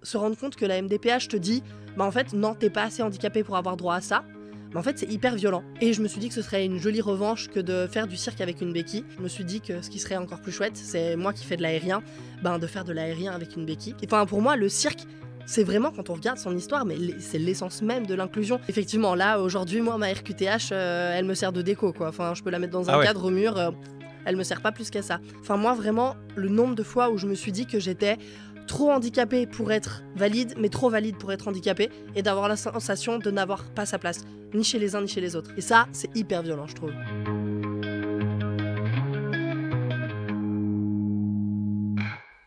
se rendre compte que la MDPH te dit bah en fait non, t'es pas assez handicapé pour avoir droit à ça. Mais en fait, c'est hyper violent. Et je me suis dit que ce serait une jolie revanche que de faire du cirque avec une béquille. Je me suis dit que ce qui serait encore plus chouette, c'est moi qui fais de l'aérien, de faire de l'aérien avec une béquille. Enfin, pour moi, le cirque, c'est vraiment, quand on regarde son histoire, mais c'est l'essence même de l'inclusion. Effectivement, là, aujourd'hui, moi, ma RQTH, elle me sert de déco, quoi. Enfin, je peux la mettre dans un cadre au mur, elle me sert pas plus qu'à ça. Enfin, moi, vraiment, le nombre de fois où je me suis dit que j'étais trop handicapé pour être valide, mais trop valide pour être handicapé, et d'avoir la sensation de n'avoir pas sa place, ni chez les uns ni chez les autres. Et ça, c'est hyper violent, je trouve.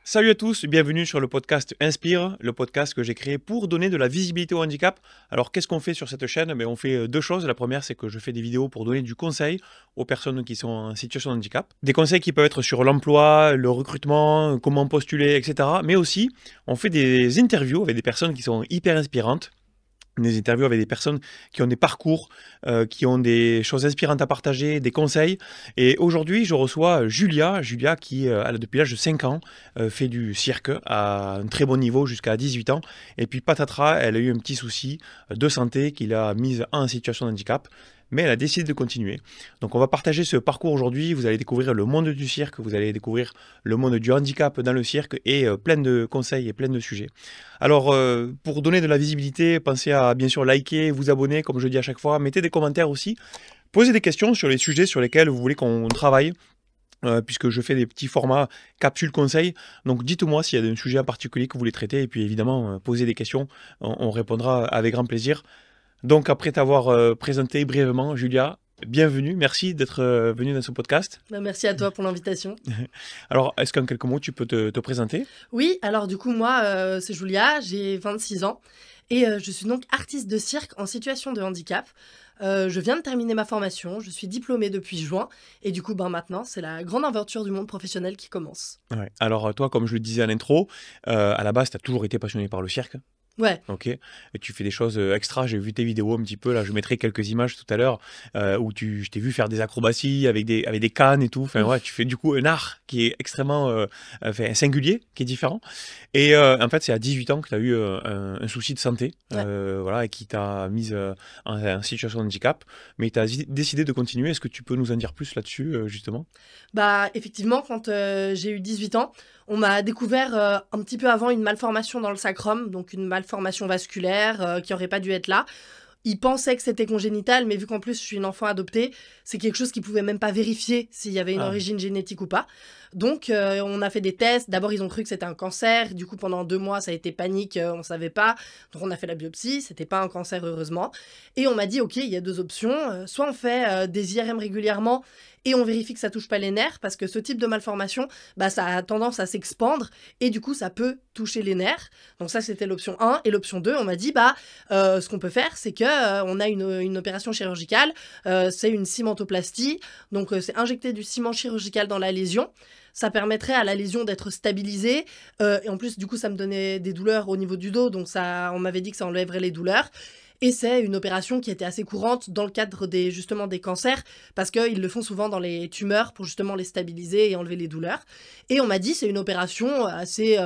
Salut à tous, bienvenue sur le podcast Inspire, le podcast que j'ai créé pour donner de la visibilité au handicap. Alors qu'est-ce qu'on fait sur cette chaîne? On fait deux choses. La première, c'est que je fais des vidéos pour donner du conseil aux personnes qui sont en situation de handicap. Des conseils qui peuvent être sur l'emploi, le recrutement, comment postuler, etc. Mais aussi, on fait des interviews avec des personnes qui sont hyper inspirantes. Des interviews avec des personnes qui ont des parcours, qui ont des choses inspirantes à partager, des conseils. Et aujourd'hui, je reçois Julia qui, depuis l'âge de 5 ans, fait du cirque à un très bon niveau jusqu'à 18 ans. Et puis patatras, elle a eu un petit souci de santé qui l'a mise en situation de handicap. Mais elle a décidé de continuer. Donc on va partager ce parcours aujourd'hui. Vous allez découvrir le monde du cirque, vous allez découvrir le monde du handicap dans le cirque et plein de conseils et plein de sujets. Alors pour donner de la visibilité, pensez à bien sûr liker, vous abonner comme je dis à chaque fois. Mettez des commentaires aussi. Posez des questions sur les sujets sur lesquels vous voulez qu'on travaille. Puisque je fais des petits formats capsules conseils. Donc dites-moi s'il y a un sujet en particulier que vous voulez traiter. Et puis évidemment, posez des questions. On répondra avec grand plaisir. Donc, après t'avoir présenté brièvement, Julia, bienvenue. Merci d'être venue dans ce podcast. Merci à toi pour l'invitation. Alors, est-ce qu'en quelques mots, tu peux te présenter? Oui, alors du coup, moi, c'est Julia, j'ai 26 ans et je suis donc artiste de cirque en situation de handicap. Je viens de terminer ma formation, je suis diplômée depuis juin et du coup, maintenant, c'est la grande aventure du monde professionnel qui commence. Ouais. Alors, toi, comme je le disais à l'intro, à la base, tu as toujours été passionné par le cirque. Ouais. Ok. Et tu fais des choses extra. J'ai vu tes vidéos un petit peu. Là, je mettrai quelques images tout à l'heure où je t'ai vu faire des acrobaties avec des cannes et tout. Enfin, ouais, tu fais du coup un art qui est extrêmement singulier, qui est différent. Et en fait, c'est à 18 ans que tu as eu un souci de santé, voilà, et qui t'a mise en situation de handicap. Mais tu as décidé de continuer. Est-ce que tu peux nous en dire plus là-dessus, justement? Effectivement, quand j'ai eu 18 ans, on m'a découvert un petit peu avant une malformation dans le sacrum, donc une malformation vasculaire qui n'aurait pas dû être là. Ils pensaient que c'était congénital, mais vu qu'en plus je suis une enfant adoptée, c'est quelque chose qu'ils pouvaient même pas vérifier s'il y avait une origine génétique ou pas. Donc on a fait des tests. D'abord ils ont cru que c'était un cancer. Du coup pendant 2 mois ça a été panique, on savait pas. Donc on a fait la biopsie, c'était pas un cancer heureusement. Et on m'a dit ok, il y a 2 options. Soit on fait des IRM régulièrement et on vérifie que ça touche pas les nerfs, parce que ce type de malformation, ça a tendance à s'expandre et du coup ça peut toucher les nerfs. Donc ça c'était l'option 1. Et l'option 2, on m'a dit ce qu'on peut faire, c'est que on a une opération chirurgicale, c'est une cimentoplastie. Donc c'est injecter du ciment chirurgical dans la lésion. Ça permettrait à la lésion d'être stabilisée. Et en plus, du coup, ça me donnait des douleurs au niveau du dos. Donc on m'avait dit que ça enlèverait les douleurs. Et c'est une opération qui était assez courante dans le cadre des cancers, parce qu'ils le font souvent dans les tumeurs pour justement les stabiliser et enlever les douleurs. Et on m'a dit c'est une opération assez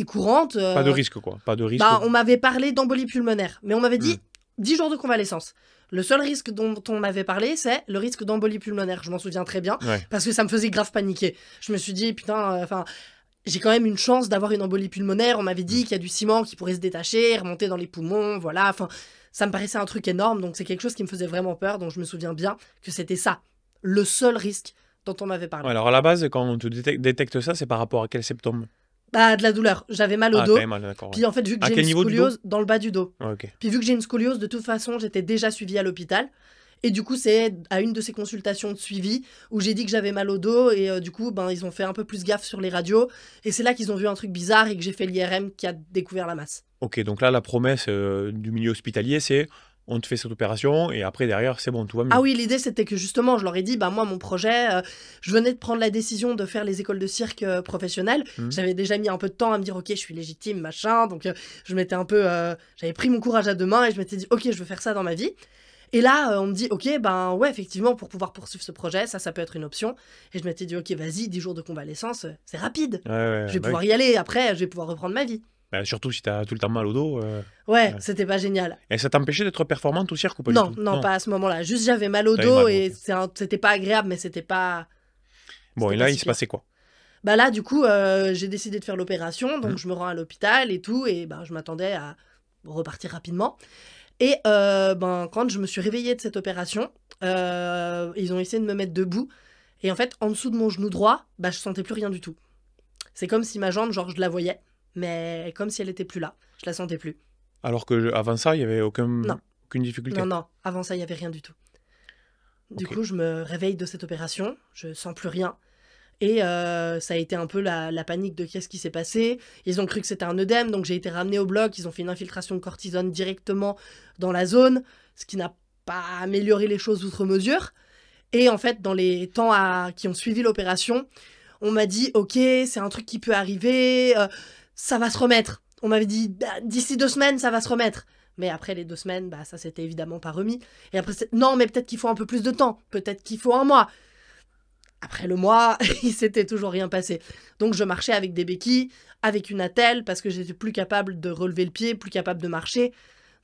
courante. Pas de risque, quoi. Pas de risque. On m'avait parlé d'embolie pulmonaire, mais on m'avait dit 10 jours de convalescence. Le seul risque dont on m'avait parlé, c'est le risque d'embolie pulmonaire. Je m'en souviens très bien, parce que ça me faisait grave paniquer. Je me suis dit, putain, j'ai quand même une chance d'avoir une embolie pulmonaire. On m'avait dit qu'il y a du ciment qui pourrait se détacher, remonter dans les poumons, voilà. Enfin, ça me paraissait un truc énorme, donc c'est quelque chose qui me faisait vraiment peur. Donc je me souviens bien que c'était ça, le seul risque dont on m'avait parlé. Alors à la base, quand on te détecte ça, c'est par rapport à quel symptôme? De la douleur. J'avais mal au dos. Mal, puis en fait, vu que j'ai une scoliose dans le bas du dos. Puis vu que j'ai une scoliose, de toute façon, j'étais déjà suivie à l'hôpital. Et du coup, c'est à une de ces consultations de suivi où j'ai dit que j'avais mal au dos. Et du coup, ils ont fait un peu plus gaffe sur les radios. Et c'est là qu'ils ont vu un truc bizarre et que j'ai fait l'IRM qui a découvert la masse. Ok, donc là, la promesse du milieu hospitalier, c'est on te fait cette opération et après, derrière, c'est bon, tout va mieux. Ah oui, l'idée, c'était que justement, je leur ai dit, moi, mon projet, je venais de prendre la décision de faire les écoles de cirque professionnelles. J'avais déjà mis un peu de temps à me dire, ok, je suis légitime, machin. Donc, je m'étais un peu... j'avais pris mon courage à 2 mains et je m'étais dit, ok, je veux faire ça dans ma vie. Et là, on me dit, ok, ouais, effectivement, pour pouvoir poursuivre ce projet, ça peut être une option. Et je m'étais dit, ok, vas-y, 10 jours de convalescence, c'est rapide. Je vais pouvoir y aller. Après, je vais pouvoir reprendre ma vie. Bah, surtout si tu as tout le temps mal au dos. Ouais, Ouais. c'était pas génial. Et ça t'empêchait d'être performante au cirque ou pas du Non, tout? non, Non, pas à ce moment-là. Juste j'avais mal au t'avais dos mal, et ok. c'était pas agréable, mais Bon, c'était et pas là, il si se pire. passait quoi? Bah là, du coup, j'ai décidé de faire l'opération, Hmm. donc je me rends à l'hôpital et tout, et ben je m'attendais à repartir rapidement. Et ben quand je me suis réveillée de cette opération, ils ont essayé de me mettre debout, et en fait, en dessous de mon genou droit, bah je sentais plus rien du tout. C'est comme si ma jambe, genre je la voyais, mais comme si elle était plus là. Je la sentais plus. Alors que avant ça, il n'y avait Non, aucune non, difficulté. non. Avant ça, il y avait rien du tout. Du Ok. coup, je me réveille de cette opération, je sens plus rien. Et ça a été un peu la panique de qu'est-ce qui s'est passé. Ils ont cru que c'était un œdème, donc j'ai été ramenée au bloc. Ils ont fait une infiltration de cortisone directement dans la zone, ce qui n'a pas amélioré les choses outre mesure. Et en fait, dans les temps qui ont suivi l'opération, on m'a dit, ok, c'est un truc qui peut arriver, ça va se remettre. On m'avait dit, bah, d'ici 2 semaines, ça va se remettre. Mais après les 2 semaines, bah, ça s'était évidemment pas remis. Et après, non, mais peut-être qu'il faut un peu plus de temps. Peut-être qu'il faut un mois. Après le mois, il s'était toujours rien passé. Donc je marchais avec des béquilles, avec une attelle, parce que j'étais plus capable de relever le pied, plus capable de marcher.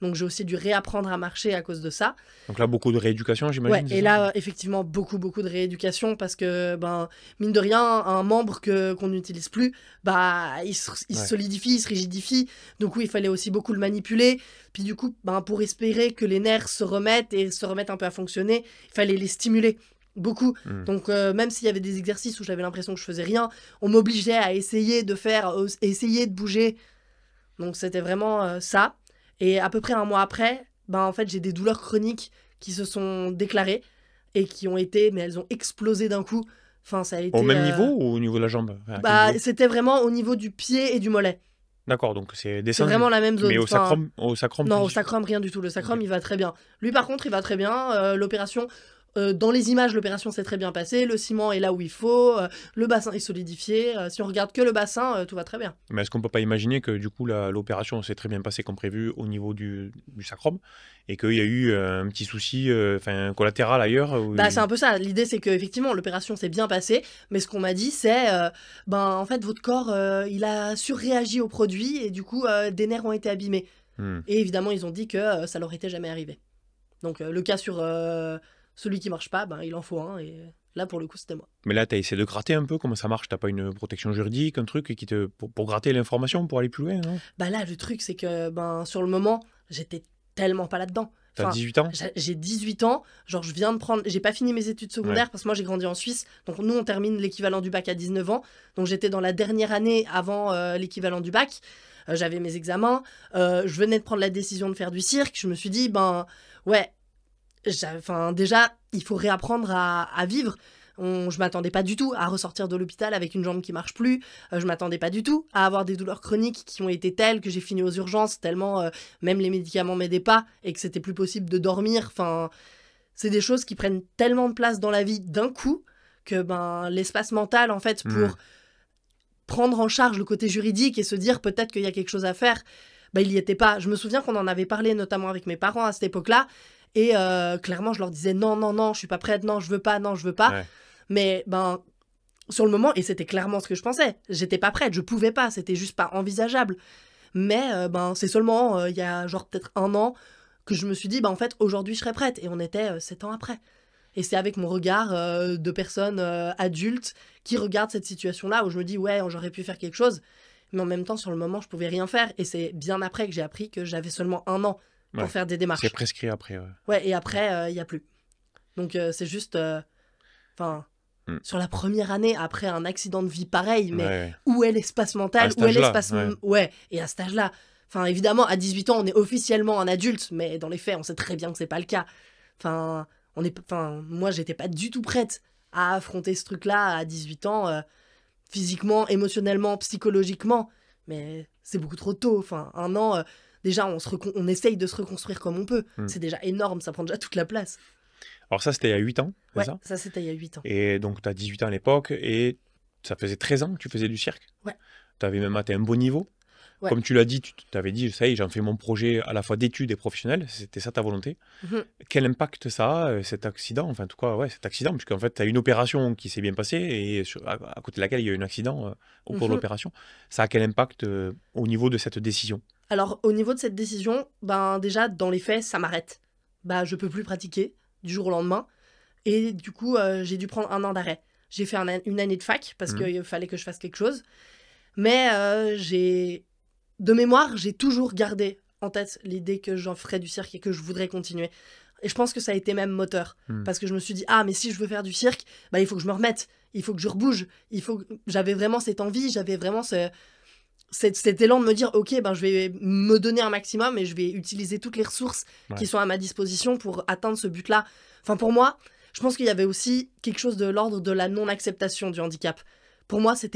Donc j'ai aussi dû réapprendre à marcher à cause de ça. Donc là, beaucoup de rééducation, Ouais, j'imagine, c'est et ça? là, effectivement, beaucoup, beaucoup de rééducation, parce que, ben, mine de rien, un membre qu'on n'utilise plus, bah, il se Ouais. solidifie, il se rigidifie. Donc oui, il fallait aussi beaucoup le manipuler. Puis du coup, ben, pour espérer que les nerfs se remettent et se remettent un peu à fonctionner, il fallait les stimuler. Beaucoup. Hmm. Donc même s'il y avait des exercices où j'avais l'impression que je faisais rien, on m'obligeait à essayer de faire, essayer de bouger. Donc c'était vraiment ça. Et à peu près un mois après, ben, en fait, j'ai des douleurs chroniques qui se sont déclarées et qui ont été, mais elles ont explosé d'un coup. Enfin, ça a Au été. même niveau ou au niveau de la jambe? Enfin, à quel Bah, niveau? c'était vraiment au niveau du pied et du mollet. D'accord, donc c'est C'est descendu. vraiment la même Mais zone. Enfin, au sacrum non, au plus. sacrum, rien du tout. Le Ok. sacrum, il va très bien. Lui, par contre, il va très bien. L'opération, dans les images, l'opération s'est très bien passée. Le ciment est là où il faut. Le bassin est solidifié. Si on regarde que le bassin, tout va très bien. Mais est-ce qu'on peut pas imaginer que du coup l'opération s'est très bien passée comme prévu au niveau du sacrum et qu'il y a eu un petit souci, enfin collatéral ailleurs Bah, c'est un peu ça. L'idée, c'est que effectivement, l'opération s'est bien passée, mais ce qu'on m'a dit, c'est, ben, en fait, votre corps, il a surréagi au produit et du coup, des nerfs ont été abîmés. Hmm. Et évidemment, ils ont dit que ça leur était jamais arrivé. Donc, le cas sur celui qui marche pas, ben, il en faut un. Et là, pour le coup, c'était moi. Mais là, tu as essayé de gratter un peu comment ça marche. T'as pas une protection juridique, un truc pour gratter l'information pour aller plus loin, non? Bah là, le truc, c'est que ben, sur le moment, j'étais tellement pas là-dedans. T'as Enfin, 18 ans? j'ai 18 ans, genre je viens de prendre... J'ai pas fini mes études Ouais. secondaires parce que moi j'ai grandi en Suisse. Donc nous, on termine l'équivalent du bac à 19 ans. Donc j'étais dans la dernière année avant l'équivalent du bac. J'avais mes examens. Je venais de prendre la décision de faire du cirque. Je me suis dit, ben ouais, enfin, déjà, il faut réapprendre à vivre. Je m'attendais pas du tout à ressortir de l'hôpital avec une jambe qui marche plus. Je m'attendais pas du tout à avoir des douleurs chroniques qui ont été telles que j'ai fini aux urgences tellement même les médicaments m'aidaient pas et que c'était plus possible de dormir. Enfin, c'est des choses qui prennent tellement de place dans la vie d'un coup que ben l'espace mental en fait Hmm. pour prendre en charge le côté juridique et se dire peut-être qu'il y a quelque chose à faire, ben il y était pas. Je me souviens qu'on en avait parlé notamment avec mes parents à cette époque-là. Et clairement, je leur disais non, non, non, je suis pas prête, non, je veux pas, non, je veux pas. Ouais. Mais ben, sur le moment, et c'était clairement ce que je pensais, j'étais pas prête, je pouvais pas, c'était juste pas envisageable. Mais ben, c'est seulement il y a genre peut-être un an que je me suis dit, ben, en fait, aujourd'hui, je serais prête. Et on était 7 ans après. Et c'est avec mon regard de personne adulte qui regarde cette situation-là où je me dis, ouais, j'aurais pu faire quelque chose. Mais en même temps, sur le moment, je pouvais rien faire. Et c'est bien après que j'ai appris que j'avais seulement un an pour Ouais. faire des C'est démarches. prescrit après. Ouais, et après, il n'y a plus. Donc c'est juste... Enfin, Hmm. sur la première année, après un accident de vie pareil, mais Ouais. où est l'espace À mental, cet où est âge-là, l'espace... ouais. Ouais, et à cet âge-là. Enfin, évidemment, à 18 ans, on est officiellement un adulte, mais dans les faits, on sait très bien que c'est pas le cas. Enfin, moi, j'étais pas du tout prête à affronter ce truc-là à 18 ans, physiquement, émotionnellement, psychologiquement. Mais c'est beaucoup trop tôt. Enfin, un an, déjà, on essaye de se reconstruire comme on peut. Hmm. C'est déjà énorme, ça prend déjà toute la place. Alors ça, c'était il y a 8 ans, c'est Ouais, ça? ça c'était il y a 8 ans. Et donc, tu as 18 ans à l'époque et ça faisait 13 ans que tu faisais du cirque? Ouais. Tu avais même atteint un bon niveau? Ouais. Comme tu l'as dit, tu t'avais dit, ça y est, j'en fais mon projet à la fois d'études et professionnel. C'était ça ta volonté. Mhm. Quel impact ça a, cet accident? Enfin, en tout cas, ouais, cet accident, puisqu'en fait, tu as une opération qui s'est bien passée et à côté de laquelle il y a eu un accident au cours de Mhm. l'opération. Ça a quel impact au niveau de cette décision? Alors, au niveau de cette décision, ben déjà, dans les faits, ça m'arrête. Bah, je peux plus pratiquer du jour au lendemain. Et du coup, j'ai dû prendre 1 an d'arrêt. J'ai fait une année de fac parce Mhm. qu'il fallait que je fasse quelque chose. Mais de mémoire, j'ai toujours gardé en tête l'idée que j'en ferais du cirque et que je voudrais continuer. Et je pense que ça a été même moteur. Mhm. Parce que je me suis dit, ah, mais si je veux faire du cirque, bah, il faut que je me remette. Il faut que je rebouge. J'avais vraiment cette envie, j'avais vraiment cet élan de me dire, ok, ben, je vais me donner un maximum et je vais utiliser toutes les ressources qui Ouais. sont à ma disposition pour atteindre ce but-là. Enfin, pour moi, je pense qu'il y avait aussi quelque chose de l'ordre de la non-acceptation du handicap. Pour moi, ça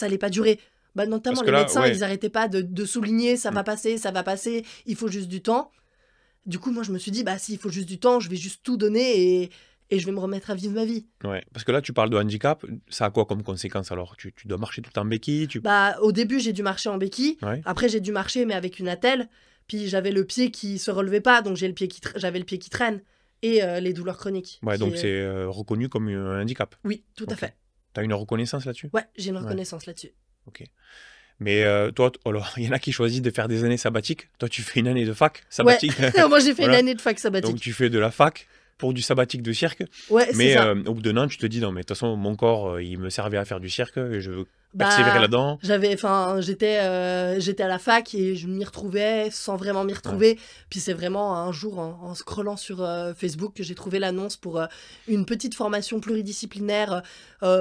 allait pas durer. Bah, Parce notamment que les là, médecins, ouais. ils arrêtaient pas de souligner, ça Mhm. va passer, ça va passer, il faut juste du temps. Du coup, moi, je me suis dit, bah, s'il faut juste du temps, je vais juste tout donner et je vais me remettre à vivre ma vie. Ouais. Parce que là, tu parles de handicap. Ça a quoi comme conséquence alors? Tu dois marcher tout en béquille? Bah, au début, j'ai dû marcher en béquille. Ouais. Après, j'ai dû marcher, mais avec une attelle. Puis j'avais le pied qui se relevait pas, donc j'avais le pied qui traîne. Et les douleurs chroniques. Ouais, donc c'est reconnu comme un handicap. Oui, tout à Ok. fait. Tu as une reconnaissance là-dessus? Ouais, j'ai une Ouais. reconnaissance là-dessus. Ok. Mais toi, alors, il y en a qui choisissent de faire des années sabbatiques. Toi, tu fais une année de fac Ouais, sabbatique. moi j'ai fait une Voilà. année de fac Donc, sabbatique. tu fais de la fac pour du sabbatique de cirque. Ouais, c'est Mais ça. au bout d'un an, tu te dis, non, mais de toute façon, mon corps, il me servait à faire du cirque. Et je veux persévérer Bah, là-dedans. j'étais à la fac et je m'y retrouvais sans vraiment m'y Ouais. retrouver. Puis c'est vraiment un jour en scrollant sur Facebook que j'ai trouvé l'annonce pour une petite formation pluridisciplinaire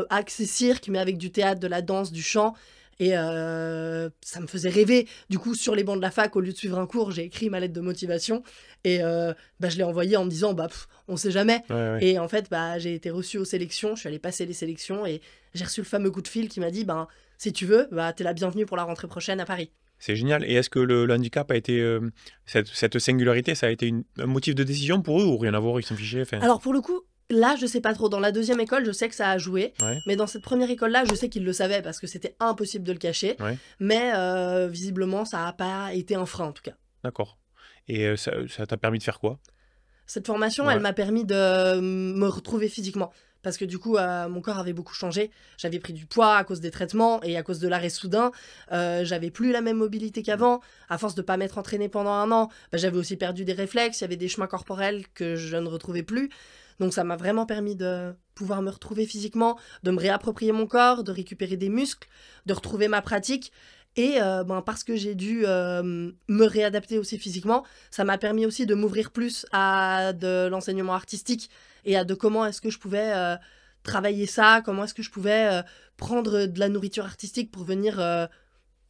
axée cirque, mais avec du théâtre, de la danse, du chant. Et ça me faisait rêver. Du coup, sur les bancs de la fac, au lieu de suivre un cours, j'ai écrit ma lettre de motivation. Et bah, je l'ai envoyée en me disant, bah, on sait jamais. Ouais, ouais. Et en fait, bah, j'ai été reçue aux sélections. Je suis allée passer les sélections et j'ai reçu le fameux coup de fil qui m'a dit, ben, si tu veux, bah, t'es la bienvenue pour la rentrée prochaine à Paris. C'est génial. Et est-ce que le handicap a été, cette singularité, ça a été un motif de décision pour eux ou rien à voir, ils s'en fichaient? Enfin, Alors pour le coup, là, je sais pas trop. Dans la deuxième école, je sais que ça a joué. ouais, Mais dans cette première école-là, je sais qu'ils le savaient parce que c'était impossible de le cacher. ouais, Mais visiblement, ça n'a pas été un frein en tout cas. d'accord. Et ça t'a permis de faire quoi? Cette formation, Ouais, elle m'a permis de me retrouver physiquement. Parce que du coup, mon corps avait beaucoup changé. J'avais pris du poids à cause des traitements et à cause de l'arrêt soudain. J'avais plus la même mobilité qu'avant. À force de pas m'être entraîné pendant 1 an, bah, j'avais aussi perdu des réflexes. Il y avait des chemins corporels que je ne retrouvais plus. Donc ça m'a vraiment permis de pouvoir me retrouver physiquement, de me réapproprier mon corps, de récupérer des muscles, de retrouver ma pratique. Et ben, parce que j'ai dû me réadapter aussi physiquement, ça m'a permis aussi de m'ouvrir plus à de l'enseignement artistique et à de comment est-ce que je pouvais travailler ça, comment est-ce que je pouvais prendre de la nourriture artistique pour venir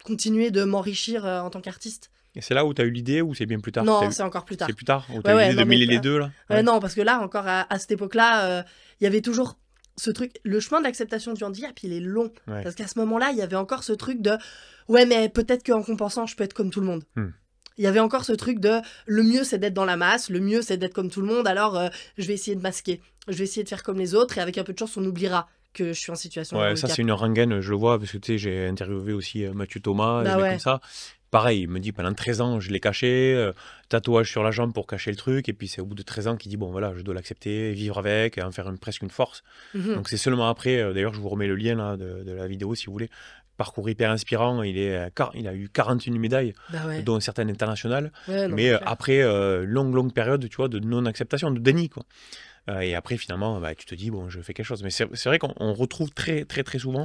continuer de m'enrichir en tant qu'artiste. et c'est là où tu as eu l'idée ou c'est bien plus tard? Non, c'est encore plus C'est tard. plus tard où tu Ouais, as eu ouais, l'idée de non, mais mêler les deux là? Ouais. non, parce que là, encore à cette époque-là, il y avait toujours ce truc. Le chemin de l'acceptation du handicap, il est long. Ouais. Parce qu'à ce moment-là, il y avait encore ce truc de ouais, mais peut-être qu'en compensant, je peux être comme tout le monde. Hmm. Il y avait encore ce truc de le mieux, c'est d'être dans la masse, le mieux, c'est d'être comme tout le monde, alors je vais essayer de masquer. Je vais essayer de faire comme les autres, et avec un peu de chance, on oubliera que je suis en situation de Ouais, handicap. ça c'est une rengaine, je le vois, parce que tu sais, j'ai interviewé aussi Mathieu Thomas, des Bah mecs ouais. comme ça. Pareil, il me dit pendant 13 ans, je l'ai caché, tatouage sur la jambe pour cacher le truc, et puis c'est au bout de 13 ans qu'il dit, bon voilà, je dois l'accepter, vivre avec, et en faire presque une force. Mhm. Donc c'est seulement après, d'ailleurs je vous remets le lien là, de la vidéo si vous voulez, parcours hyper inspirant, il a eu 41 médailles, Bah ouais. dont certaines internationales, Ouais, non, mais mais clair. après longue période, tu vois, de non-acceptation, de déni, quoi. Et après, finalement, bah, tu te dis, bon, je fais quelque chose. Mais c'est vrai qu'on retrouve très souvent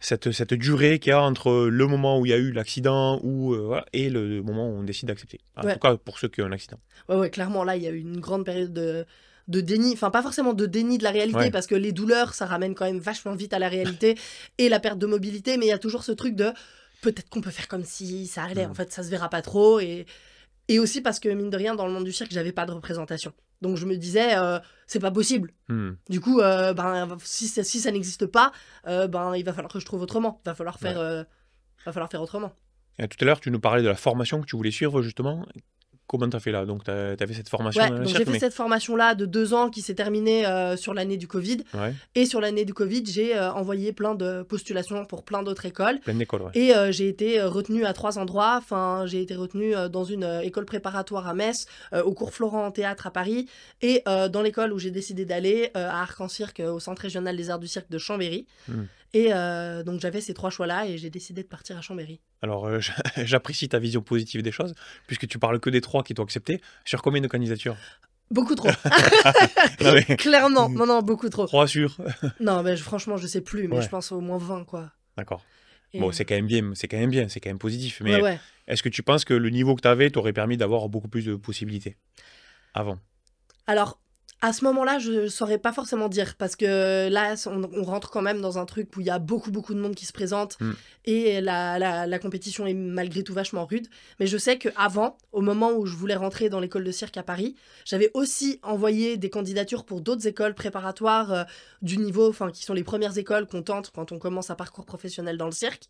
cette durée qu'il y a entre le moment où il y a eu l'accident voilà, et le moment où on décide d'accepter. En Ouais. tout cas, pour ceux qui ont un accident. Ouais, clairement, là, il y a eu une grande période de déni. Enfin, pas forcément de déni de la réalité, Ouais. parce que les douleurs, ça ramène quand même vachement vite à la réalité, et la perte de mobilité, mais il y a toujours ce truc de peut-être qu'on peut faire comme si ça allait, Mm. en fait, ça se verra pas trop, et aussi parce que, mine de rien, dans le monde du cirque, j'avais pas de représentation. Donc je me disais, c'est pas possible. Mm. Du coup, ben, si ça n'existe pas, ben, il va falloir que je trouve autrement. Va falloir faire autrement. Et tout à l'heure, tu nous parlais de la formation que tu voulais suivre, justement. comment tu as fait là? Donc, tu as fait cette formation Ouais, dans le donc j'ai cirque, fait mais... cette formation-là de 2 ans qui s'est terminée sur l'année du Covid. Ouais, Et sur l'année du Covid, j'ai envoyé plein de postulations pour plein d'autres écoles. plein d'écoles, ouais. Et j'ai été retenue à 3 endroits. Enfin, j'ai été retenue dans une école préparatoire à Metz, au cours Florent en théâtre à Paris, et dans l'école où j'ai décidé d'aller, à Arc-en-Cirque, au Centre régional des arts du cirque de Chambéry. Hmm. Et donc j'avais ces 3 choix-là et j'ai décidé de partir à Chambéry. Alors, j'apprécie ta vision positive des choses, puisque tu parles que des 3 qui t'ont accepté. Sur combien de candidatures? Beaucoup trop. Non, mais Clairement. Non, beaucoup trop. 3 sur... Non, mais franchement, je sais plus, mais Ouais. je pense au moins 20, quoi. D'accord. Et, Bon, c'est quand même bien, c'est quand même bien, c'est quand même positif. Mais ouais. est-ce que tu penses que le niveau que tu avais t'aurait permis d'avoir beaucoup plus de possibilités avant? Alors, à ce moment-là, je saurais pas forcément dire, parce que là, on rentre quand même dans un truc où il y a beaucoup de monde qui se présente, Hmm. et la compétition est malgré tout vachement rude. Mais je sais qu'avant, au moment où je voulais rentrer dans l'école de cirque à Paris, j'avais aussi envoyé des candidatures pour d'autres écoles préparatoires du niveau, enfin, qui sont les premières écoles qu'on tente quand on commence un parcours professionnel dans le cirque.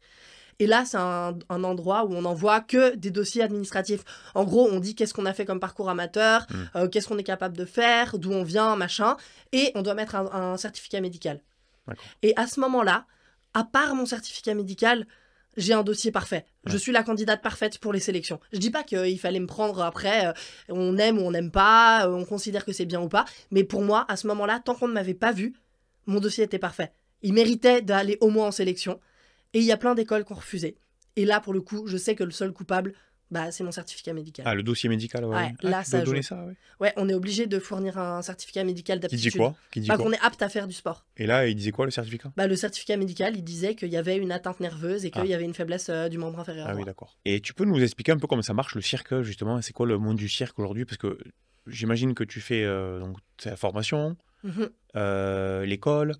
Et là, c'est un endroit où on n'envoie que des dossiers administratifs. En gros, on dit qu'est-ce qu'on a fait comme parcours amateur, qu'est-ce qu'on est capable de faire, d'où on vient, machin, et on doit mettre un certificat médical. D'accord. Et à ce moment-là, à part mon certificat médical, j'ai un dossier parfait. Ouais. Je suis la candidate parfaite pour les sélections. Je dis pas qu'il fallait me prendre après, on aime ou on n'aime pas, on considère que c'est bien ou pas, mais pour moi, à ce moment-là, tant qu'on ne m'avait pas vu, mon dossier était parfait. Il méritait d'aller au moins en sélection. Et il y a plein d'écoles qui ont refusé. Et là, pour le coup, je sais que le seul coupable, bah, c'est mon certificat médical. Ah, le dossier médical, ouais. Ouais, Ah, là, tu ça dois donner joue. ça, ouais. Ouais, on est obligé de fournir un certificat médical Qui d'aptitude. dit quoi? Qui dit Bah, quoi? qu'on est apte à faire du sport. Et là, il disait quoi, le certificat? Bah, le certificat médical, il disait qu'il y avait une atteinte nerveuse et qu'il y avait une faiblesse du membre inférieur Ah oui, droit. d'accord. Et tu peux nous expliquer un peu comment ça marche, le cirque, justement? C'est quoi le monde du cirque aujourd'hui? Parce que j'imagine que tu fais donc, la formation, Mhm. l'école.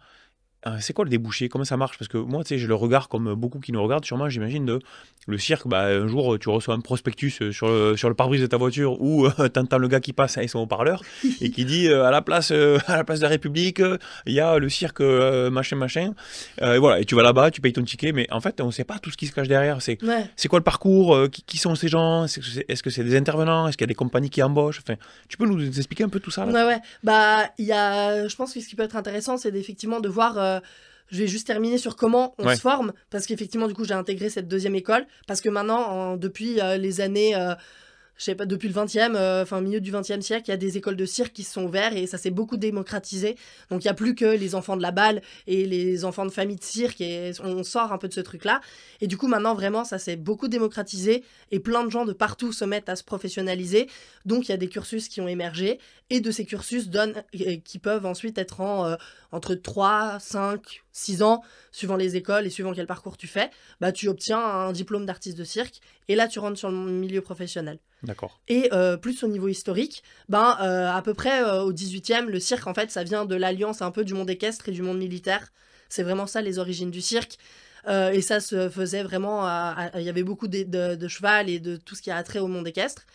C'est quoi le débouché? Comment ça marche? Parce que moi, tu sais, j'ai le regard comme beaucoup qui nous regardent, sûrement, j'imagine, de le cirque. Bah, un jour, tu reçois un prospectus sur le pare-brise de ta voiture où t'entends le gars qui passe avec son haut-parleur et qui dit à la place de la République, il y a le cirque machin. Et voilà, et tu vas là-bas, tu payes ton ticket, mais en fait, on ne sait pas tout ce qui se cache derrière. C'est quoi le parcours? Qui sont ces gens? Est-ce que c'est des intervenants? Est-ce qu'il y a des compagnies qui embauchent? Enfin, tu peux nous expliquer un peu tout ça là? Ouais. Bah, il y a... Je pense que ce qui peut être intéressant, c'est effectivement de voir... Je vais juste terminer sur comment on se forme, parce qu'effectivement, du coup, j'ai intégré cette deuxième école, parce que maintenant, depuis les années, je sais pas, depuis le 20e, enfin, milieu du 20e siècle, il y a des écoles de cirque qui se sont ouvertes et ça s'est beaucoup démocratisé. Donc, il n'y a plus que les enfants de la balle et les enfants de famille de cirque, et on sort un peu de ce truc-là. Et du coup, maintenant, vraiment, ça s'est beaucoup démocratisé et plein de gens de partout se mettent à se professionnaliser. Donc, il y a des cursus qui ont émergé et de ces cursus qui peuvent ensuite être entre 3, 5, 6 ans, suivant les écoles et suivant quel parcours tu fais, bah, tu obtiens un diplôme d'artiste de cirque et là, tu rentres sur le milieu professionnel. D'accord. Et plus au niveau historique, à peu près au 18e, le cirque, en fait, ça vient de l'alliance un peu du monde équestre et du monde militaire. C'est vraiment ça, les origines du cirque. Et ça se faisait vraiment... Il y avait beaucoup de cheval et de tout ce qui a trait au monde équestre.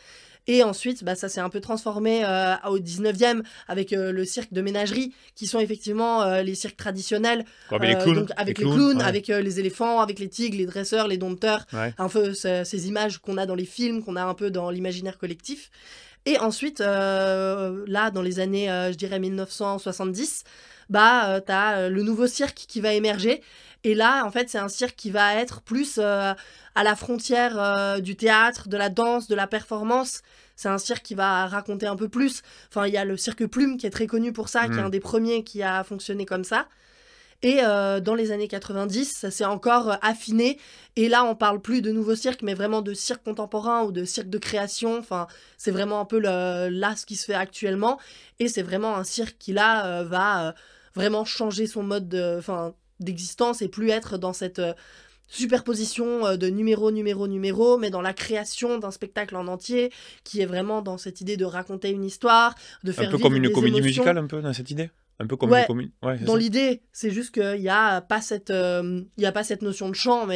Et ensuite, ça s'est un peu transformé au 19e avec le cirque de ménagerie, qui sont effectivement les cirques traditionnels. Avec les clowns. Donc avec les clowns, ouais. avec les éléphants, avec les tigres, les dresseurs, les dompteurs. Ouais. Un peu ces images qu'on a dans les films, qu'on a un peu dans l'imaginaire collectif. Et ensuite, là, dans les années, je dirais 1970, t'as le nouveau cirque qui va émerger. Et là, en fait, c'est un cirque qui va être plus à la frontière du théâtre, de la danse, de la performance. C'est un cirque qui va raconter un peu plus. Enfin, il y a le cirque Plume qui est très connu pour ça, qui est un des premiers qui a fonctionné comme ça. Et dans les années 90, ça s'est encore affiné. Et là, on parle plus de nouveau cirque, mais vraiment de cirque contemporain ou de cirque de création. Enfin, c'est vraiment un peu là ce qui se fait actuellement. Et c'est vraiment un cirque qui, là, va vraiment changer son mode d'existence et plus être dans cette superposition de numéro, mais dans la création d'un spectacle en entier, qui est vraiment dans cette idée de raconter une histoire, de faire vivre des émotions. Un peu comme une comédie musicale, un peu, dans cette idée? Un peu comme une comédie. Ouais, dans l'idée, c'est juste qu'il n'y a pas cette notion de chant,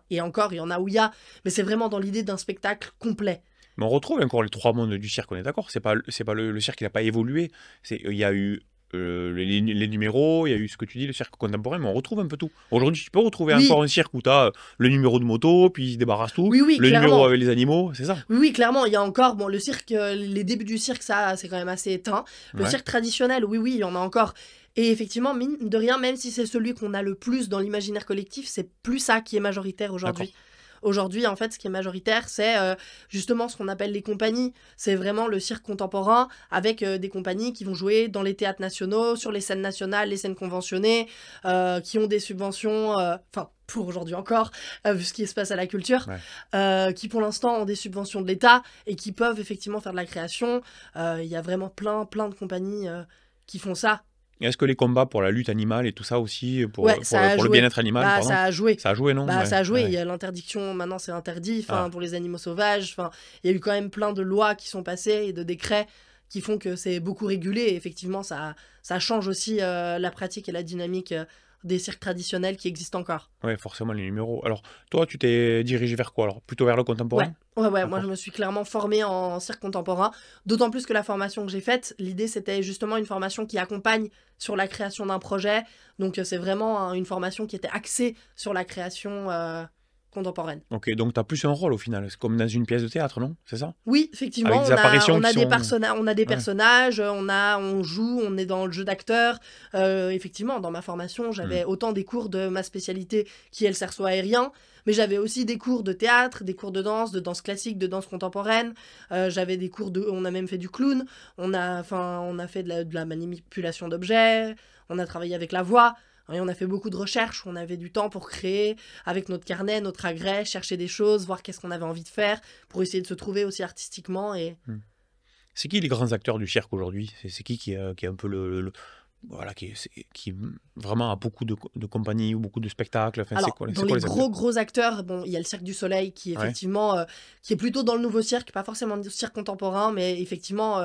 et encore, il y en a où il y a, mais c'est vraiment dans l'idée d'un spectacle complet. Mais on retrouve encore les trois mondes du cirque, on est d'accord? C'est pas le cirque, il n'a pas évolué. Il y a eu les numéros, il y a eu ce que tu dis, le cirque contemporain, mais on retrouve un peu tout. Aujourd'hui, tu peux retrouver Oui, encore un cirque où tu as le numéro de moto, puis ils se débarrassent tout, oui, le numéro clairement. avec les animaux, c'est ça? Oui, oui, clairement, il y a encore, bon, le cirque, les débuts du cirque, ça, c'est quand même assez éteint. Le Ouais, cirque traditionnel, oui, oui, il y en a encore. Et effectivement, mine de rien, même si c'est celui qu'on a le plus dans l'imaginaire collectif, c'est plus ça qui est majoritaire d'accord. aujourd'hui. Aujourd'hui, en fait, ce qui est majoritaire, c'est justement ce qu'on appelle les compagnies. C'est vraiment le cirque contemporain avec des compagnies qui vont jouer dans les théâtres nationaux, sur les scènes nationales, les scènes conventionnées, qui ont des subventions, enfin, pour aujourd'hui encore, vu ce qui se passe à la culture, Ouais. qui pour l'instant ont des subventions de l'État et qui peuvent effectivement faire de la création. Il y a vraiment plein de compagnies qui font ça. Et est-ce que les combats pour la lutte animale et tout ça aussi, Ouais, ça a pour le joué. bien-être animal, Bah, pardon, ça a joué. ça a joué, non? Bah, Ouais, ça a joué. Il ouais. y a l'interdiction, maintenant c'est interdit, enfin, Ah, pour les animaux sauvages. Enfin, il y a eu quand même plein de lois qui sont passées et de décrets qui font que c'est beaucoup régulé. Et effectivement, ça change aussi la pratique et la dynamique des cirques traditionnels qui existent encore. ouais, forcément les numéros. Alors, toi, tu t'es dirigé vers quoi alors? Plutôt vers le Ouais, contemporain? ouais, moi je D'accord. me suis clairement formée en cirque contemporain, d'autant plus que la formation que j'ai faite, l'idée c'était justement une formation qui accompagne sur la création d'un projet, donc c'est vraiment une formation qui était axée sur la création contemporaine. Ok, donc tu as plus un rôle au final. C'est comme dans une pièce de théâtre, non? C'est ça? Oui, Avec effectivement, des apparitions on qui a des sont. on a des Ouais. personnages, on joue, on est dans le jeu d'acteur. Effectivement, dans ma formation, Hmm. j'avais autant des cours de ma spécialité qui est le cerceau aérien, mais j'avais aussi des cours de théâtre, des cours de danse classique, de danse contemporaine. J'avais des cours de, on a même fait du clown. On a fait de la manipulation d'objets. On a travaillé avec la voix. Et on a fait beaucoup de recherches, on avait du temps pour créer avec notre carnet, notre agrès, chercher des choses, voir qu'est-ce qu'on avait envie de faire pour essayer de se trouver aussi artistiquement. Et Hmm. C'est qui les grands acteurs du cirque aujourd'hui? C'est qui est un peu voilà, qui vraiment a beaucoup de compagnies ou beaucoup de spectacles. Enfin, alors, c'est dans quoi les les acteurs? gros acteurs, bon, il y a le Cirque du Soleil qui Ouais. effectivement, qui est plutôt dans le nouveau cirque, pas forcément le cirque contemporain, mais effectivement,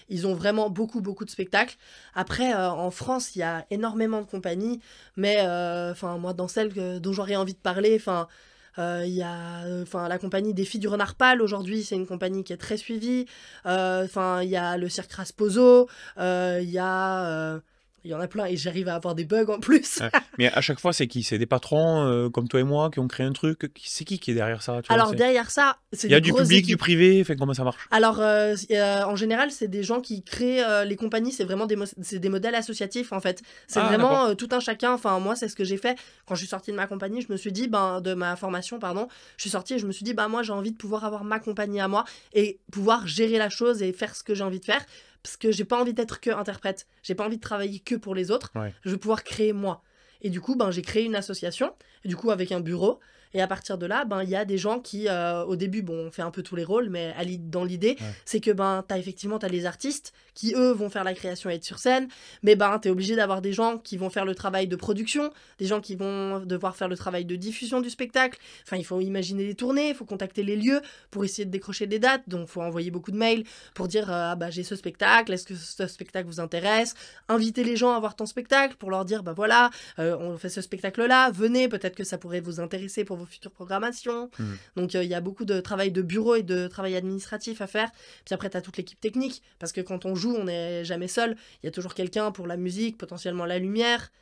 ils ont vraiment beaucoup de spectacles. Après, en France, il y a énormément de compagnies, mais enfin, moi, dans celle dont j'aurais envie de parler, enfin. Il y a la compagnie des Filles du Renard Pâle aujourd'hui, c'est une compagnie qui est très suivie. Enfin, il y a le Cirque Rasposo, il y a. Il y en a plein et j'arrive à avoir des bugs en plus. Ouais. Mais à chaque fois, c'est qui? C'est des patrons comme toi et moi qui ont créé un truc? C'est qui est derrière ça? Tu vois, Alors derrière ça, c'est il y a des du grosses public, du équipes. privé. Enfin, comment ça marche? Alors en général, c'est des gens qui créent les compagnies, c'est vraiment c'est des modèles associatifs en fait. C'est Ah, d'accord. vraiment tout un chacun. Enfin moi, c'est ce que j'ai fait quand je suis sortie de ma compagnie. Je me suis dit, ben de ma formation, pardon, je suis sortie et je me suis dit, ben moi j'ai envie de pouvoir avoir ma compagnie à moi et pouvoir gérer la chose et faire ce que j'ai envie de faire. Parce que j'ai pas envie d'être que interprète. J'ai pas envie de travailler que pour les autres. Ouais. Je veux pouvoir créer moi. Et du coup, ben j'ai créé une association. Et du coup, avec un bureau. Et à partir de là, ben il y a des gens qui, au début, bon, on fait un peu tous les rôles, mais dans l'idée, Ouais. c'est que ben t'as les artistes qui eux vont faire la création et être sur scène, mais ben t'es obligé d'avoir des gens qui vont faire le travail de production, des gens qui vont devoir faire le travail de diffusion du spectacle. Enfin, il faut imaginer les tournées, il faut contacter les lieux pour essayer de décrocher des dates, donc il faut envoyer beaucoup de mails pour dire ah bah j'ai ce spectacle, est-ce que ce spectacle vous intéresse, inviter les gens à voir ton spectacle pour leur dire bah voilà on fait ce spectacle là, venez, peut-être que ça pourrait vous intéresser pour vos futures programmations. Hmm. Donc il y a beaucoup de travail de bureau et de travail administratif à faire. Puis après, tu as toute l'équipe technique, parce que quand on joue, on n'est jamais seul. Il y a toujours quelqu'un pour la musique, potentiellement la lumière.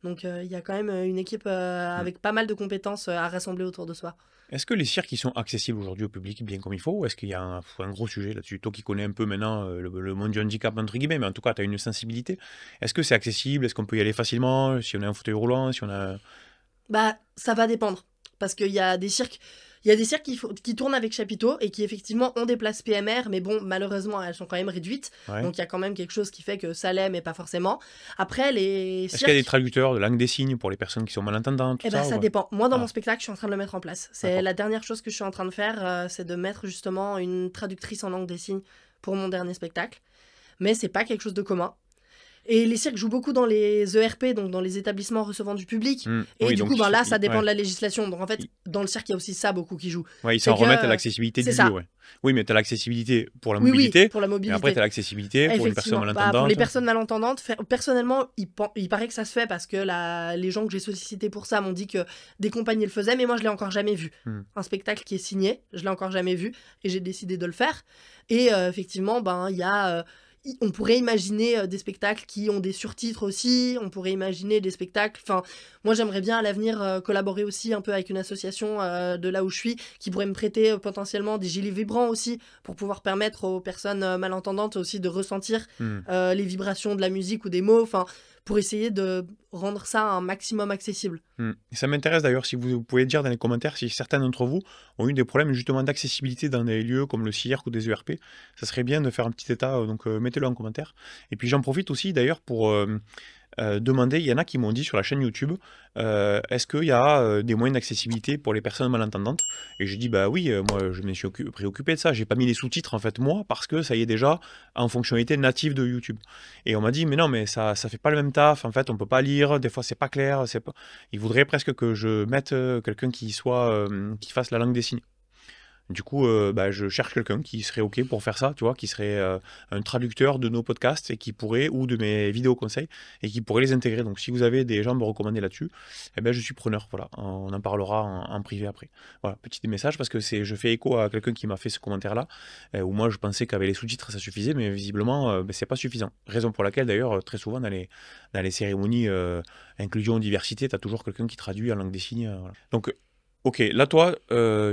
Donc il y a quand même une équipe Hmm. avec pas mal de compétences à rassembler autour de soi. Est-ce que les cirques ils sont accessibles aujourd'hui au public bien comme il faut ou est-ce qu'il y a un gros sujet là-dessus? Toi qui connais un peu maintenant le monde du handicap, entre guillemets, mais en tout cas, tu as une sensibilité. Est-ce que c'est accessible? Est-ce qu'on peut y aller facilement? Si on a un fauteuil roulant, si on a. Bah, ça va dépendre. Parce qu'il y a des cirques. Il y a des cirques qui tournent avec chapiteaux et qui effectivement ont des places PMR, mais bon, malheureusement, elles sont quand même réduites. Ouais. Donc il y a quand même quelque chose qui fait que ça l'est, mais pas forcément. Après, les Est-ce qu'il y a des cirques, traducteurs de langue des signes pour les personnes qui sont malentendantes, tout eh ben, ça ou ça pas? dépend. Moi, dans mon Ah, spectacle, je suis en train de le mettre en place. C'est d'accord. la dernière chose que je suis en train de faire, c'est de mettre justement une traductrice en langue des signes pour mon dernier spectacle. Mais c'est pas quelque chose de commun. Et les cirques jouent beaucoup dans les ERP, donc dans les établissements recevant du public. Hmm. Et Oui, du coup, donc ben là, ça dépend ouais. de la législation. Donc en fait, Ils dans le cirque, il y a aussi ça beaucoup qui joue. ouais, ils C'est s'en remettent à que l'accessibilité c'est du lieu, ça. ouais. Oui, mais tu as l'accessibilité pour la Oui, oui, mobilité, pour la mais après tu mobilité. as l'accessibilité pour une personne Effectivement. Bah, pour malentendante. les personnes malentendantes, personnellement, il paraît que ça se fait parce que les gens que j'ai sollicités pour ça m'ont dit que des compagnies le faisaient, mais moi, je l'ai encore jamais vu. Hmm. Un spectacle qui est signé, je l'ai encore jamais vu et j'ai décidé de le faire. Et effectivement, ben, on pourrait imaginer des spectacles qui ont des surtitres aussi, on pourrait imaginer des spectacles... Enfin, moi, j'aimerais bien à l'avenir collaborer aussi un peu avec une association de là où je suis, qui pourrait me prêter potentiellement des gilets vibrants aussi, pour pouvoir permettre aux personnes malentendantes aussi de ressentir les vibrations de la musique ou des mots, enfin, pour essayer de rendre ça un maximum accessible. Ça m'intéresse d'ailleurs si vous pouvez dire dans les commentaires si certains d'entre vous ont eu des problèmes justement d'accessibilité dans des lieux comme le cirque ou des ERP. Ça serait bien de faire un petit état, donc mettez-le en commentaire. Et puis j'en profite aussi d'ailleurs pour demander, il y en a qui m'ont dit sur la chaîne YouTube, est-ce qu'il y a des moyens d'accessibilité pour les personnes malentendantes? Et j'ai dit, bah oui, moi je me suis préoccupé de ça, j'ai pas mis les sous-titres en fait moi, parce que ça y est déjà en fonctionnalité native de YouTube. Et on m'a dit, mais non, mais ça fait pas le même taf, en fait on peut pas lire, des fois c'est pas clair, c'est pas... Il voudrait presque que je mette quelqu'un qui qui fasse la langue des signes. Du coup, bah, je cherche quelqu'un qui serait OK pour faire ça, tu vois, qui serait un traducteur de nos podcasts et qui pourrait, ou de mes vidéos conseils, et qui pourrait les intégrer. Donc, si vous avez des gens à me recommander là-dessus, eh ben, je suis preneur. Voilà, on en parlera en privé après. Voilà, petit message parce que je fais écho à quelqu'un qui m'a fait ce commentaire-là, où moi je pensais qu'avec les sous-titres ça suffisait, mais visiblement, ben, c'est pas suffisant. Raison pour laquelle, d'ailleurs, très souvent dans les cérémonies inclusion, diversité, tu as toujours quelqu'un qui traduit en langue des signes. Voilà. Donc, ok, là toi,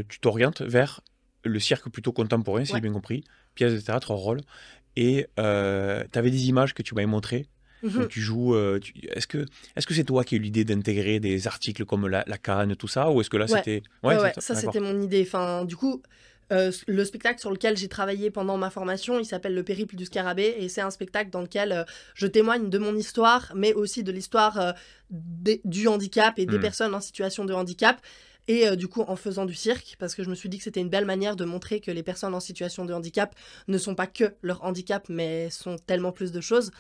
tu t'orientes vers le cirque plutôt contemporain, si j'ai bien compris, pièce de théâtre, rôle, et tu avais des images que tu m'avais montrées, où tu joues... Est-ce que c'est toi qui as eu l'idée d'intégrer des articles comme la canne, tout ça, ou est-ce que là c'était... Ouais, ça c'était mon idée. Enfin, du coup, le spectacle sur lequel j'ai travaillé pendant ma formation, il s'appelle Le Périple du Scarabée, et c'est un spectacle dans lequel je témoigne de mon histoire, mais aussi de l'histoire du handicap et des personnes en situation de handicap. Et du coup, en faisant du cirque, parce que je me suis dit que c'était une belle manière de montrer que les personnes en situation de handicap ne sont pas que leur handicap, mais sont tellement plus de choses.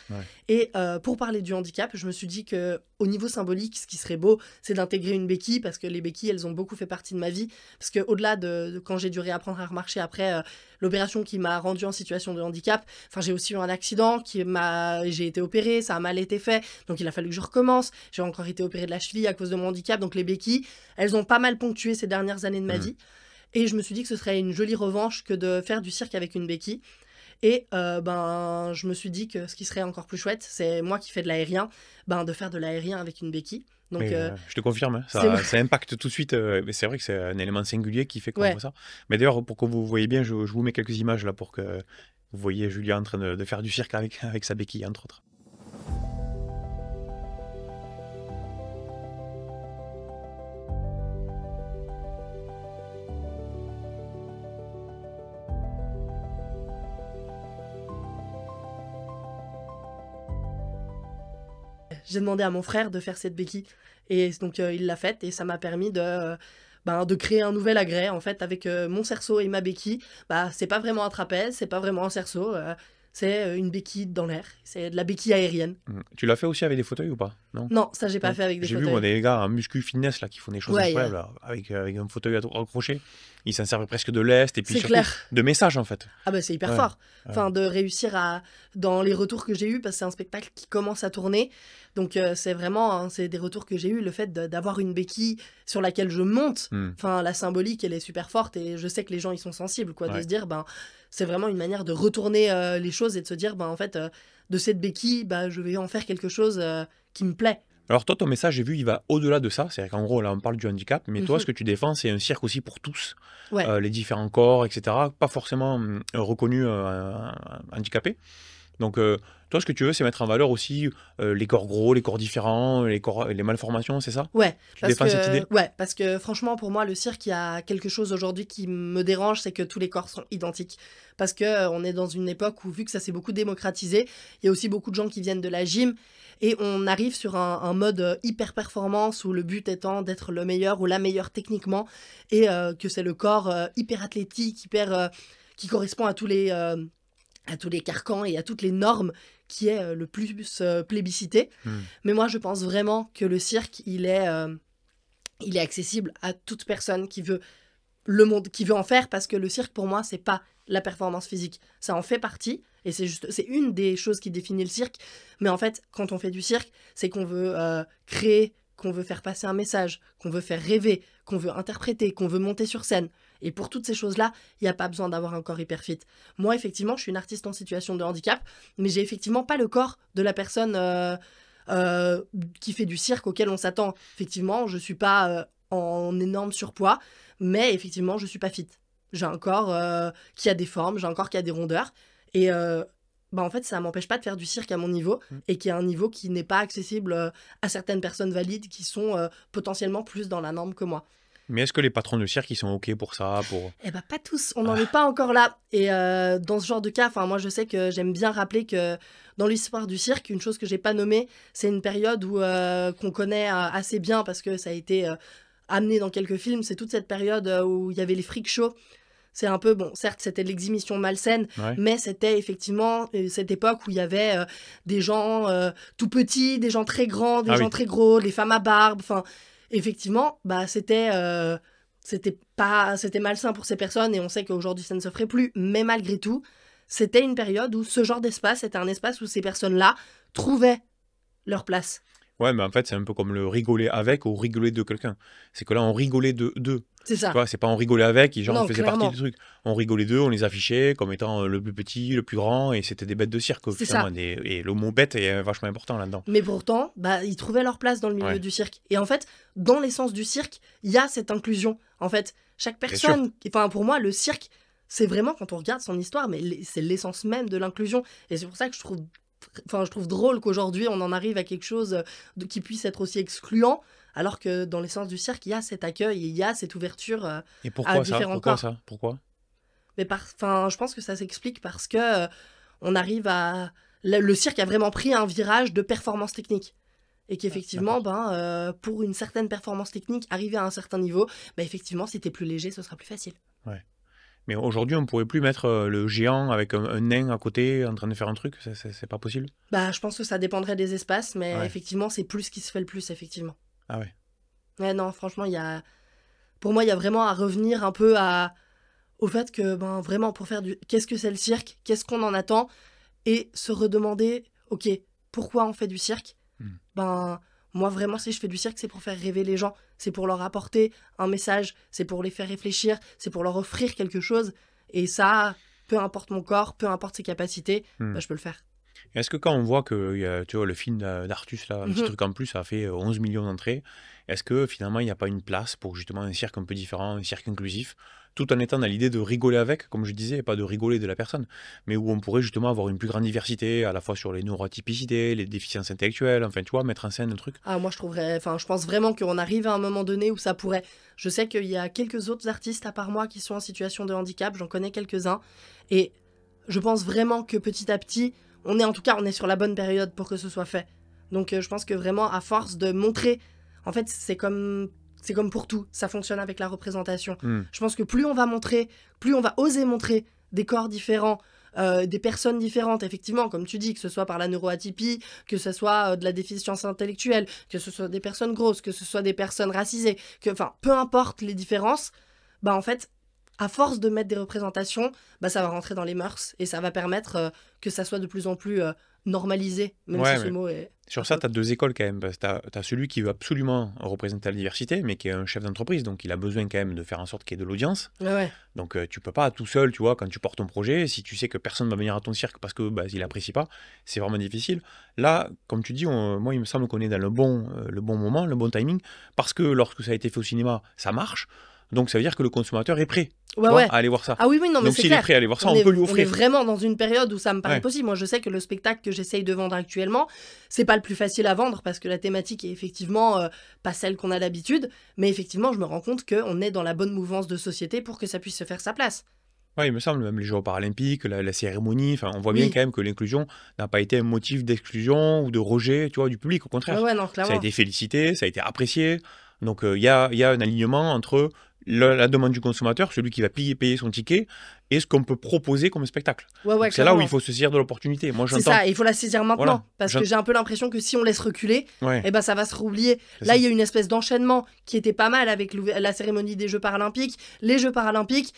Et pour parler du handicap, je me suis dit que au niveau symbolique, ce qui serait beau, c'est d'intégrer une béquille, parce que les béquilles, elles ont beaucoup fait partie de ma vie. Parce qu'au-delà de quand j'ai dû réapprendre à remarcher après l'opération qui m'a rendue en situation de handicap, enfin, j'ai aussi eu un accident, j'ai été opérée, ça a mal été fait, donc il a fallu que je recommence. J'ai encore été opérée de la cheville à cause de mon handicap, donc les béquilles, elles ont pas mal ponctué ces dernières années de ma vie. Et je me suis dit que ce serait une jolie revanche que de faire du cirque avec une béquille. Et ben, je me suis dit que ce qui serait encore plus chouette, c'est moi qui fais de l'aérien, ben, de faire de l'aérien avec une béquille. Donc, je te confirme, hein, ça impacte tout de suite. Mais c'est vrai que c'est un élément singulier qui fait qu'on voit ça. Mais d'ailleurs, pour que vous voyez bien, je vous mets quelques images là pour que vous voyez Julia en train de faire du cirque avec sa béquille, entre autres. J'ai demandé à mon frère de faire cette béquille. Et donc, il l'a faite et ça m'a permis de créer un nouvel agrès, en fait, avec mon cerceau et ma béquille. Bah, c'est pas vraiment un trapèze, c'est pas vraiment un cerceau, c'est une béquille dans l'air. C'est de la béquille aérienne. Tu l'as fait aussi avec des fauteuils ou pas? Non, ça, j'ai pas fait avec des fauteuils. J'ai vu, moi, des gars en muscu fitness là, qui font des choses incroyables là, avec un fauteuil accroché. Ils s'en servent presque de lest et puis surtout de messages, en fait. Ah bah c'est hyper fort. Enfin, de réussir dans les retours que j'ai eus, parce que c'est un spectacle qui commence à tourner. Donc c'est vraiment, hein, c'est des retours que j'ai eus, le fait d'avoir une béquille sur laquelle je monte. Enfin, la symbolique, elle est super forte et je sais que les gens, ils sont sensibles, quoi, de se dire, ben, c'est vraiment une manière de retourner les choses et de se dire, ben, en fait, de cette béquille, ben, je vais en faire quelque chose qui me plaît. Alors toi, ton message, j'ai vu, il va au-delà de ça. C'est-à-dire qu'en gros, là, on parle du handicap, mais toi, ce que tu défends, c'est un cirque aussi pour tous. Les différents corps, etc. Pas forcément reconnus handicapés. Donc, toi, ce que tu veux, c'est mettre en valeur aussi les corps gros, les corps différents, les malformations, c'est ça? Ouais. Tu défends cette idée? Ouais, parce que franchement, pour moi, le cirque, il y a quelque chose aujourd'hui qui me dérange, c'est que tous les corps sont identiques. Parce que on est dans une époque où, vu que ça s'est beaucoup démocratisé, il y a aussi beaucoup de gens qui viennent de la gym, et on arrive sur un mode hyper performance où le but étant d'être le meilleur ou la meilleure techniquement, et que c'est le corps hyper athlétique, qui correspond à tous les carcans et à toutes les normes qui est le plus plébiscité. Mais moi, je pense vraiment que le cirque, il est accessible à toute personne qui veut en faire, parce que le cirque, pour moi, c'est pas la performance physique. Ça en fait partie, et c'est une des choses qui définit le cirque. Mais en fait, quand on fait du cirque, c'est qu'on veut créer, qu'on veut faire passer un message, qu'on veut faire rêver, qu'on veut interpréter, qu'on veut monter sur scène. Et pour toutes ces choses-là, il n'y a pas besoin d'avoir un corps hyper fit. Moi, effectivement, je suis une artiste en situation de handicap, mais j'ai effectivement pas le corps de la personne qui fait du cirque auquel on s'attend. Effectivement, je suis pas en énorme surpoids, mais effectivement, je suis pas fit. J'ai un corps qui a des formes, j'ai un corps qui a des rondeurs. Et en fait, ça m'empêche pas de faire du cirque à mon niveau et qui est un niveau qui n'est pas accessible à certaines personnes valides qui sont potentiellement plus dans la norme que moi. Mais est-ce que les patrons de cirque, ils sont OK pour ça Eh ben, pas tous, on n'en est pas encore là. Et dans ce genre de cas, moi je sais que j'aime bien rappeler que dans l'histoire du cirque, une chose que j'ai pas nommée, c'est une période où qu'on connaît assez bien parce que ça a été amené dans quelques films, c'est toute cette période où il y avait les freak shows. C'est un peu, bon, certes, c'était l'exhibition malsaine, mais c'était effectivement cette époque où il y avait des gens tout petits, des gens très grands, des gens très gros, les femmes à barbe, enfin, effectivement, c'était malsain pour ces personnes et on sait qu'aujourd'hui ça ne se ferait plus, mais malgré tout, c'était une période où ce genre d'espace était un espace où ces personnes-là trouvaient leur place. Ouais, mais en fait, c'est un peu comme le rigoler avec ou rigoler de quelqu'un. C'est que là, on rigolait d'eux. C'est ça. Tu vois, c'est pas on rigolait avec, et genre Non, on faisait partie du truc. On rigolait d'eux, on les affichait comme étant le plus petit, le plus grand, et c'était des bêtes de cirque. C'est finalement. ça. Et le mot bête est vachement important là-dedans. Mais pourtant, ils trouvaient leur place dans le milieu du cirque. Et en fait, dans l'essence du cirque, il y a cette inclusion. En fait, chaque personne... Enfin, pour moi, le cirque, c'est vraiment, quand on regarde son histoire, mais c'est l'essence même de l'inclusion. Et c'est pour ça que je trouve drôle qu'aujourd'hui, on en arrive à quelque chose qui puisse être aussi excluant, alors que dans l'essence du cirque, il y a cet accueil, il y a cette ouverture et pourquoi à différents corps. Pourquoi Mais je pense que ça s'explique parce que on arrive à... Le cirque a vraiment pris un virage de performance technique. Et qu'effectivement, pour une certaine performance technique, arriver à un certain niveau, effectivement, si t'es plus léger, ce sera plus facile. Ouais. Mais aujourd'hui, on ne pourrait plus mettre le géant avec un nain à côté en train de faire un truc, c'est pas possible? Je pense que ça dépendrait des espaces, mais effectivement, c'est plus ce qui se fait le plus, effectivement. Ah ouais. Ouais, non, franchement, pour moi, il y a vraiment à revenir un peu au fait que, vraiment, pour faire qu'est-ce que c'est le cirque? Qu'est-ce qu'on en attend? Et se redemander, ok, pourquoi on fait du cirque? Moi, vraiment, si je fais du cirque, c'est pour faire rêver les gens. C'est pour leur apporter un message. C'est pour les faire réfléchir. C'est pour leur offrir quelque chose. Et ça, peu importe mon corps, peu importe ses capacités, je peux le faire. Est-ce que quand on voit que tu vois, le film d'Artus, là, un petit truc en plus, ça a fait 11 millions d'entrées, est-ce que finalement, il n'y a pas une place pour justement un cirque un peu différent, un cirque inclusif, tout en étant dans l'idée de rigoler avec, comme je disais, et pas de rigoler de la personne, mais où on pourrait justement avoir une plus grande diversité, à la fois sur les neuroatypicités, les déficiences intellectuelles, enfin, tu vois, mettre en scène un truc. Ah, moi, je pense vraiment qu'on arrive à un moment donné où ça pourrait. Je sais qu'il y a quelques autres artistes à part moi qui sont en situation de handicap, j'en connais quelques-uns, et je pense vraiment que petit à petit, on est sur la bonne période pour que ce soit fait. Donc je pense que vraiment, à force de montrer, en fait, c'est comme pour tout, ça fonctionne avec la représentation. Je pense que plus on va montrer, plus on va oser montrer des corps différents, des personnes différentes, effectivement, comme tu dis, que ce soit par la neuroatypie, que ce soit de la déficience intellectuelle, que ce soit des personnes grosses, que ce soit des personnes racisées, peu importe les différences, en fait, à force de mettre des représentations, ça va rentrer dans les mœurs et ça va permettre que ça soit de plus en plus normalisé, même si ce mot est... Sur ça, tu as deux écoles quand même. Tu as celui qui veut absolument représenter la diversité, mais qui est un chef d'entreprise, donc il a besoin quand même de faire en sorte qu'il y ait de l'audience. Donc tu peux pas tout seul, tu vois, quand tu portes ton projet, si tu sais que personne va venir à ton cirque parce que il apprécie pas, c'est vraiment difficile. Là, comme tu dis, moi il me semble qu'on est dans le bon moment, le bon timing, parce que lorsque ça a été fait au cinéma, ça marche. Donc ça veut dire que le consommateur est prêt à aller voir ça. Ah oui, non, mais donc s'il est prêt à aller voir ça, on peut lui offrir. On est vraiment dans une période où ça me paraît possible. Moi, je sais que le spectacle que j'essaye de vendre actuellement, c'est pas le plus facile à vendre parce que la thématique est effectivement pas celle qu'on a d'habitude. Mais effectivement, je me rends compte qu'on est dans la bonne mouvance de société pour que ça puisse se faire sa place. Oui, il me semble, même les Jeux paralympiques, la cérémonie, on voit bien quand même que l'inclusion n'a pas été un motif d'exclusion ou de rejet, tu vois, du public, au contraire. Non, clairement. Ça a été félicité, ça a été apprécié. Donc il y a un alignement entre la demande du consommateur, celui qui va payer son ticket, et ce qu'on peut proposer comme spectacle. C'est là où il faut se saisir de l'opportunité. Moi, c'est ça, il faut la saisir maintenant, parce que j'ai un peu l'impression que si on laisse reculer, ça va se roublier. Là, il y a une espèce d'enchaînement qui était pas mal avec la cérémonie des Jeux paralympiques, les Jeux paralympiques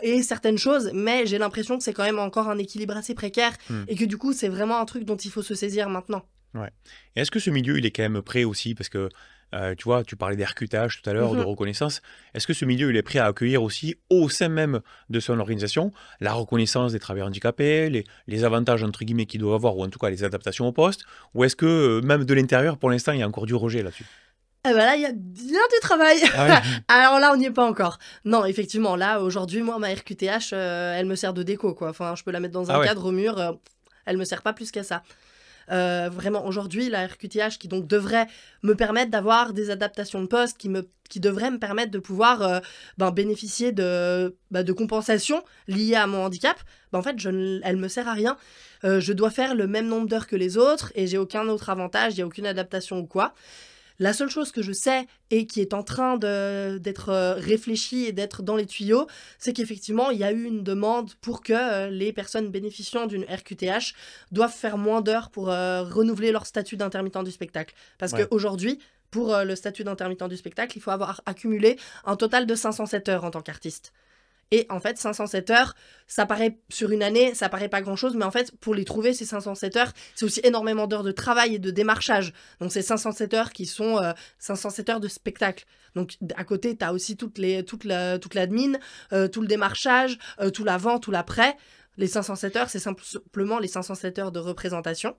et certaines choses, mais j'ai l'impression que c'est quand même encore un équilibre assez précaire et que du coup, c'est vraiment un truc dont il faut se saisir maintenant. Ouais. Et est-ce que ce milieu, il est quand même prêt aussi? Parce que Tu vois, tu parlais des RQTH tout à l'heure, de Mhm. reconnaissance. Est-ce que ce milieu, il est prêt à accueillir aussi, au sein même de son organisation, la reconnaissance des travailleurs handicapés, les avantages, entre guillemets, qu'ils doivent avoir, ou en tout cas les adaptations au poste? Ou est-ce que, même de l'intérieur, pour l'instant, il y a encore du rejet là-dessus? Eh ben là, il y a bien du travail. Ah ouais. Alors là, on n'y est pas encore. Non, effectivement, là, aujourd'hui, moi, ma RQTH, elle me sert de déco, quoi. Enfin, je peux la mettre dans Ah un ouais. cadre au mur, elle me sert pas plus qu'à ça. Vraiment, aujourd'hui, la RQTH qui donc devrait me permettre d'avoir des adaptations de poste, qui devrait me permettre de pouvoir bénéficier de compensations liées à mon handicap, en fait, elle me sert à rien. Je dois faire le même nombre d'heures que les autres et j'ai aucun autre avantage, il n'y a aucune adaptation ou quoi. La seule chose que je sais et qui est en train d'être réfléchie et d'être dans les tuyaux, c'est qu'effectivement, il y a eu une demande pour que les personnes bénéficiant d'une RQTH doivent faire moins d'heures pour renouveler leur statut d'intermittent du spectacle. Parce Ouais. qu'aujourd'hui, pour le statut d'intermittent du spectacle, il faut avoir accumulé un total de 507 heures en tant qu'artiste. Et en fait, 507 heures, ça paraît sur une année, ça paraît pas grand-chose, mais en fait, pour les trouver, ces 507 heures, c'est aussi énormément d'heures de travail et de démarchage. Donc, c'est 507 heures qui sont 507 heures de spectacle. Donc, à côté, tu as aussi toute l'admin, tout le démarchage, tout l'avant, tout l'après. Les 507 heures, c'est simplement les 507 heures de représentation.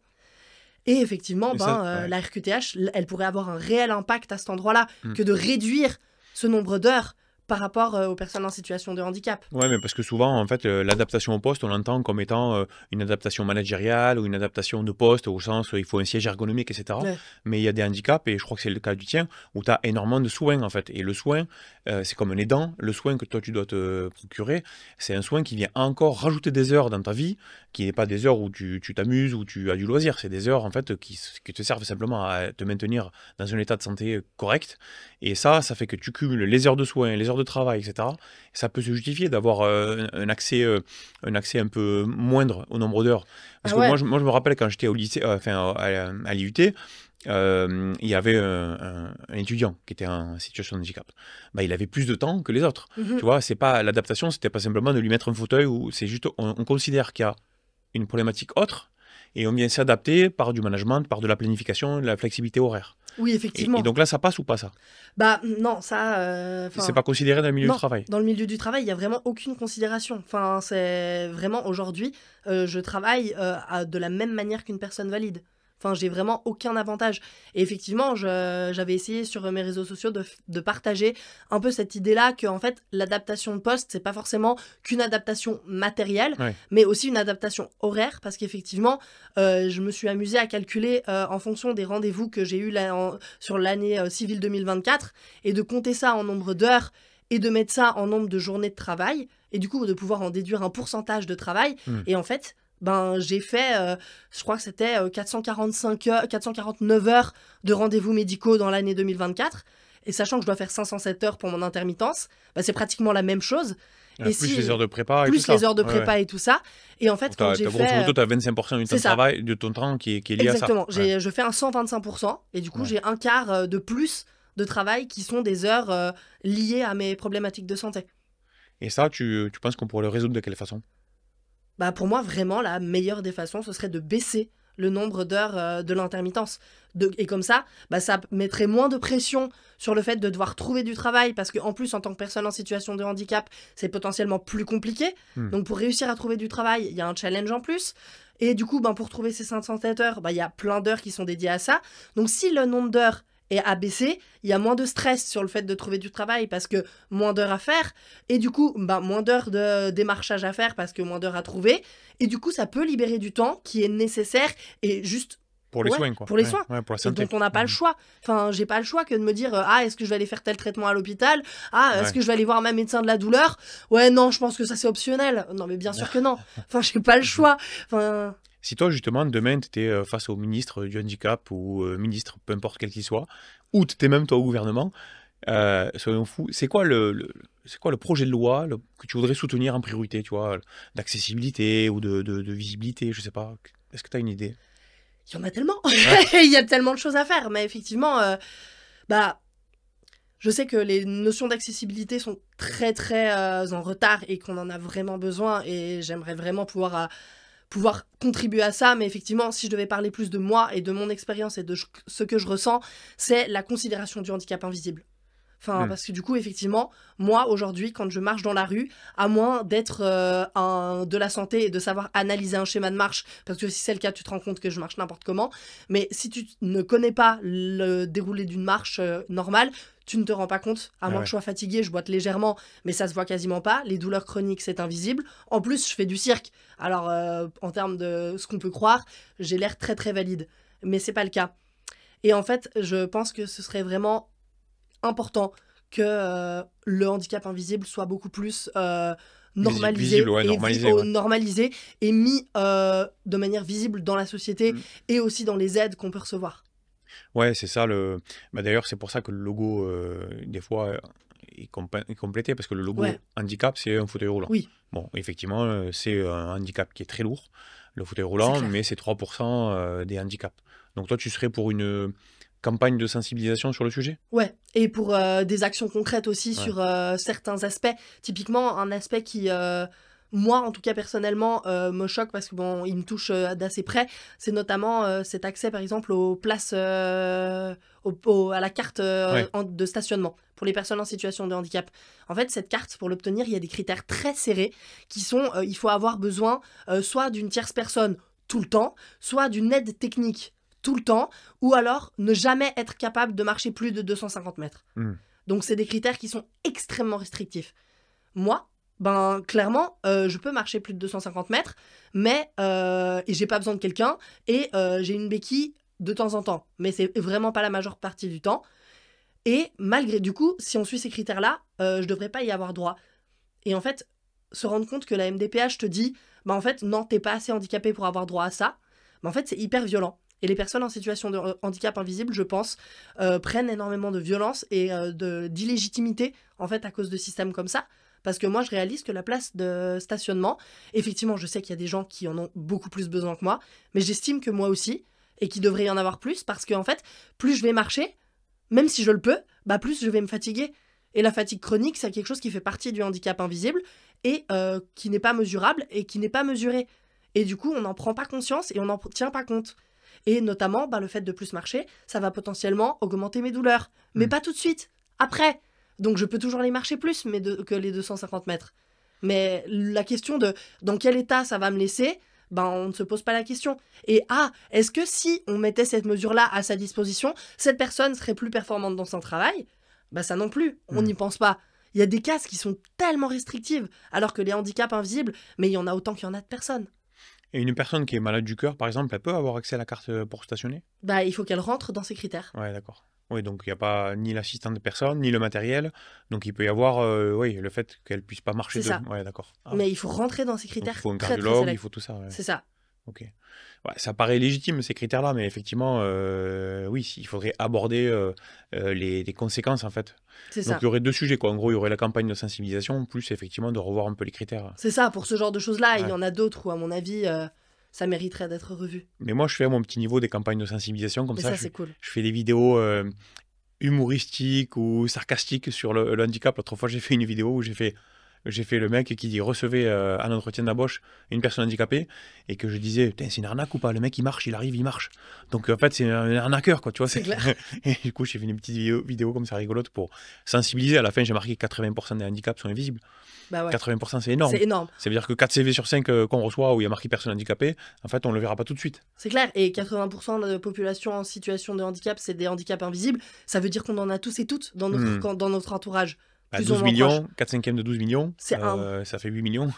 Et effectivement, Mais ça, la RQTH, elle pourrait avoir un réel impact à cet endroit-là, ouais. que de réduire ce nombre d'heures par rapport aux personnes en situation de handicap. Ouais, mais parce que souvent, en fait, l'adaptation au poste, on l'entend comme étant une adaptation managériale ou une adaptation de poste, au sens il faut un siège ergonomique, etc. Ouais. Mais il y a des handicaps, et je crois que c'est le cas du tien, où tu as énormément de soins, en fait. Et le soin, c'est comme un aidant. Le soin que toi, tu dois te procurer, c'est un soin qui vient encore rajouter des heures dans ta vie, qui n'est pas des heures où tu t'amuses, où tu as du loisir. C'est des heures, en fait, qui te servent simplement à te maintenir dans un état de santé correct. Et ça fait que tu cumules les heures de soins, les heures de travail, etc. Ça peut se justifier d'avoir un accès un peu moindre au nombre d'heures. Parce Ah que moi, ouais. je me rappelle quand j'étais au lycée, à l'IUT, il y avait un étudiant qui était en situation de handicap. Bah, il avait plus de temps que les autres. Mhm. Tu vois, c'est pas l'adaptation, c'était pas simplement de lui mettre un fauteuil, ou c'est juste on considère qu'il y a une problématique autre et on vient s'adapter par du management, par de la planification, de la flexibilité horaire. Oui, Et effectivement. donc là, ça passe ou pas ça? Bah non, ça, C'est enfin, pas considéré dans le milieu du non. travail. Dans le milieu du travail, il y a vraiment aucune considération. Enfin, c'est vraiment aujourd'hui, je travaille de la même manière qu'une personne valide. Enfin, j'ai vraiment aucun avantage. Et effectivement, j'avais essayé sur mes réseaux sociaux de partager un peu cette idée-là que, en fait, l'adaptation de poste, c'est pas forcément qu'une adaptation matérielle, Ouais. mais aussi une adaptation horaire, parce qu'effectivement, je me suis amusée à calculer en fonction des rendez-vous que j'ai eus sur l'année civile 2024, et de compter ça en nombre d'heures, et de mettre ça en nombre de journées de travail, et du coup, de pouvoir en déduire un pourcentage de travail. Hmm. Et en fait, j'ai fait, je crois que c'était 449 heures de rendez-vous médicaux dans l'année 2024. Et sachant que je dois faire 507 heures pour mon intermittence, c'est pratiquement la même chose. Et Plus les heures de prépa et tout plus ça. les heures de Ouais, ouais. prépa et tout ça. Et en fait, quand j'ai Grosso fait... modo, tu as 25% du temps c'est de ça. travail, de ton temps qui est lié à ça. Exactement. Ouais. Je fais un 125%. Et du coup, Ouais. j'ai un quart de plus de travail qui sont des heures liées à mes problématiques de santé. Et ça, tu penses qu'on pourrait le résoudre de quelle façon? Pour moi, vraiment, la meilleure des façons, ce serait de baisser le nombre d'heures de l'intermittence. Et comme ça, ça mettrait moins de pression sur le fait de devoir trouver du travail, parce qu'en plus, en tant que personne en situation de handicap, c'est potentiellement plus compliqué. Donc, pour réussir à trouver du travail, il y a un challenge en plus. Et du coup, pour trouver ces 507 heures, il y a plein d'heures qui sont dédiées à ça. Donc, si le nombre d'heures est abaissé, il y a moins de stress sur le fait de trouver du travail parce que moins d'heures à faire, et du coup, moins d'heures de démarchage à faire parce que moins d'heures à trouver, et du coup, ça peut libérer du temps qui est nécessaire et juste Pour les soins, quoi. pour les Ouais, soins, ouais, pour la et santé. dont on n'a pas le choix. Enfin, j'ai pas le choix que de me dire est-ce que je vais aller faire tel traitement à l'hôpital, est-ce Ouais. que je vais aller voir ma médecin de la douleur, ouais, non, je pense que ça c'est optionnel. Non, mais bien sûr que non. Enfin, j'ai pas le choix. Enfin, Si toi, justement, demain, tu étais face au ministre du handicap ou ministre, peu importe quel qu'il soit, ou tu étais même toi au gouvernement, soyons fous, c'est quoi c'est quoi le projet de loi que tu voudrais soutenir en priorité, tu vois, d'accessibilité ou de visibilité, je sais pas. Est-ce que tu as une idée? il y en a tellement. Ouais. Il y a tellement de choses à faire, mais effectivement, je sais que les notions d'accessibilité sont très très en retard et qu'on en a vraiment besoin, et j'aimerais vraiment pouvoir pouvoir contribuer à ça. Mais effectivement, si je devais parler plus de moi et de mon expérience et de ce que je ressens, c'est la considération du handicap invisible. Enfin, parce que du coup, effectivement, moi, aujourd'hui, quand je marche dans la rue, à moins d'être de la santé et de savoir analyser un schéma de marche, parce que si c'est le cas, tu te rends compte que je marche n'importe comment, mais si tu ne connais pas le déroulé d'une marche normale, tu ne te rends pas compte, à moins que je sois fatiguée, je boite légèrement, mais ça se voit quasiment pas. Les douleurs chroniques, c'est invisible. En plus, je fais du cirque. Alors, en termes de ce qu'on peut croire, j'ai l'air très très valide, mais c'est pas le cas. Et en fait, je pense que ce serait vraiment important que le handicap invisible soit beaucoup plus normalisé, visible, ouais, normalisé et mis de manière visible dans la société et aussi dans les aides qu'on peut recevoir. Ouais, c'est ça. D'ailleurs, c'est pour ça que le logo, des fois, est complété, parce que le logo handicap, c'est un fauteuil roulant. Oui. Bon, effectivement, c'est un handicap qui est très lourd, le fauteuil roulant, mais c'est 3% des handicaps. Donc toi, tu serais pour une campagne de sensibilisation sur le sujet? Ouais, et pour des actions concrètes aussi sur certains aspects. Typiquement, un aspect qui, moi, en tout cas personnellement, me choque parce que bon, il me touche d'assez près, c'est notamment cet accès, par exemple, aux places, à la carte de stationnement pour les personnes en situation de handicap. En fait, cette carte, pour l'obtenir, il y a des critères très serrés qui sont, il faut avoir besoin soit d'une tierce personne tout le temps, soit d'une aide technique tout le temps, ou alors ne jamais être capable de marcher plus de 250 mètres. Donc c'est des critères qui sont extrêmement restrictifs. Moi, ben clairement, je peux marcher plus de 250 mètres, mais et j'ai pas besoin de quelqu'un, et j'ai une béquille de temps en temps, mais c'est vraiment pas la majeure partie du temps. Et malgré, du coup, si on suit ces critères-là, je devrais pas y avoir droit. Et en fait, se rendre compte que la MDPH te dit, ben en fait, non, t'es pas assez handicapé pour avoir droit à ça, ben en fait, c'est hyper violent. Et les personnes en situation de handicap invisible, je pense, prennent énormément de violence et d'illégitimité, en fait, à cause de systèmes comme ça. Parce que moi, je réalise que la place de stationnement, effectivement, je sais qu'il y a des gens qui en ont beaucoup plus besoin que moi, mais j'estime que moi aussi, et qu'il devrait y en avoir plus, parce qu'en fait, plus je vais marcher, même si je le peux, bah plus je vais me fatiguer. Et la fatigue chronique, c'est quelque chose qui fait partie du handicap invisible, et qui n'est pas mesurable, et qui n'est pas mesuré. Et du coup, on n'en prend pas conscience, et on n'en tient pas compte. Et notamment, le fait de plus marcher, ça va potentiellement augmenter mes douleurs. Mais pas tout de suite, après. Donc je peux toujours les marcher plus que les 250 mètres. Mais la question de dans quel état ça va me laisser, on ne se pose pas la question. Et est-ce que si on mettait cette mesure-là à sa disposition, cette personne serait plus performante dans son travail? Ça non plus, on n'y pense pas. Il y a des cases qui sont tellement restrictives, alors que les handicaps invisibles, mais il y en a autant qu'il y en a de personnes. Et une personne qui est malade du cœur, par exemple, elle peut avoir accès à la carte pour stationner? Il faut qu'elle rentre dans ces critères. Ouais, d'accord. Oui, donc il n'y a pas ni l'assistant de personne, ni le matériel. Donc il peut y avoir le fait qu'elle ne puisse pas marcher. C'est ça. Ouais, d'accord. Mais il faut rentrer dans ces critères. Donc, il faut un très, cardiologue, très il faut tout ça. Ouais. C'est ça. Ok. Ouais, ça paraît légitime, ces critères-là, mais effectivement, oui, il faudrait aborder les conséquences, en fait. C'est Donc ça. il y aurait deux sujets, quoi. En gros, il y aurait la campagne de sensibilisation, plus effectivement de revoir un peu les critères. C'est ça, pour ce genre de choses-là, il y en a d'autres où, à mon avis, ça mériterait d'être revu. Mais moi, je fais à mon petit niveau des campagnes de sensibilisation, comme ça, c'est cool. je fais des vidéos humoristiques ou sarcastiques sur le handicap. L'autre fois, j'ai fait une vidéo où j'ai fait le mec qui dit recevez à l'entretien d'embauche une personne handicapée, et que je disais putain, c'est une arnaque ou pas, le mec il marche, il arrive, il marche. Donc en fait c'est un arnaqueur, quoi, tu vois. C'est clair. Et du coup j'ai fait une petite vidéo comme ça rigolote pour sensibiliser. À la fin j'ai marqué 80% des handicaps sont invisibles. Ouais. 80% c'est énorme. C'est énorme. Ça veut dire que 4 CV sur 5 qu'on reçoit où il y a marqué personne handicapée, en fait on le verra pas tout de suite. C'est clair, et 80% de la population en situation de handicap, c'est des handicaps invisibles. Ça veut dire qu'on en a tous et toutes dans notre entourage. 12 millions, 4/5 de 12 millions, ça fait 8 millions.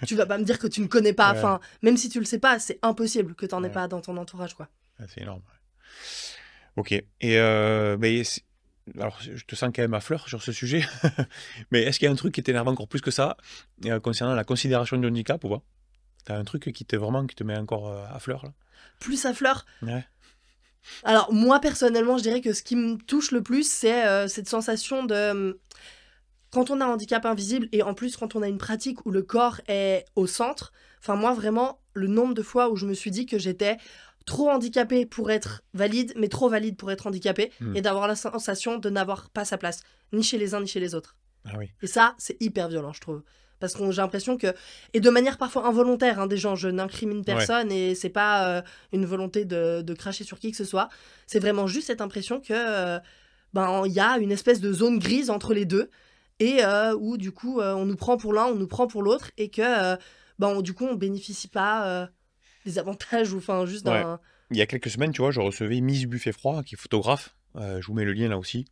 Tu vas pas me dire que tu ne connais pas, enfin, même si tu le sais pas, c'est impossible que tu n'en aies pas dans ton entourage, quoi. C'est énorme. Ok, et alors je te sens quand même à fleur sur ce sujet, mais est-ce qu'il y a un truc qui t'énerve encore plus que ça, concernant la considération du handicap ou pas? T'as un truc qui te met encore à fleur, là? Plus à fleur? Ouais. Alors, moi, personnellement, je dirais que ce qui me touche le plus, c'est cette sensation de... Quand on a un handicap invisible, et en plus, quand on a une pratique où le corps est au centre, enfin, moi, vraiment, le nombre de fois où je me suis dit que j'étais trop handicapée pour être valide, mais trop valide pour être handicapée, et d'avoir la sensation de n'avoir pas sa place, ni chez les uns, ni chez les autres. Ah oui. Et ça, c'est hyper violent, je trouve. Parce que j'ai l'impression que, et de manière parfois involontaire, hein, des gens, je n'incrimine Ouais. personne et c'est pas une volonté de cracher sur qui que ce soit. C'est vraiment juste cette impression que il y a une espèce de zone grise entre les deux et où du coup on nous prend pour l'un, on nous prend pour l'autre et que du coup on bénéficie pas des avantages ou enfin juste Ouais. d'un... Il y a quelques semaines, tu vois, je recevais Miss Buffet Froid, qui est photographe. Je vous mets le lien là aussi.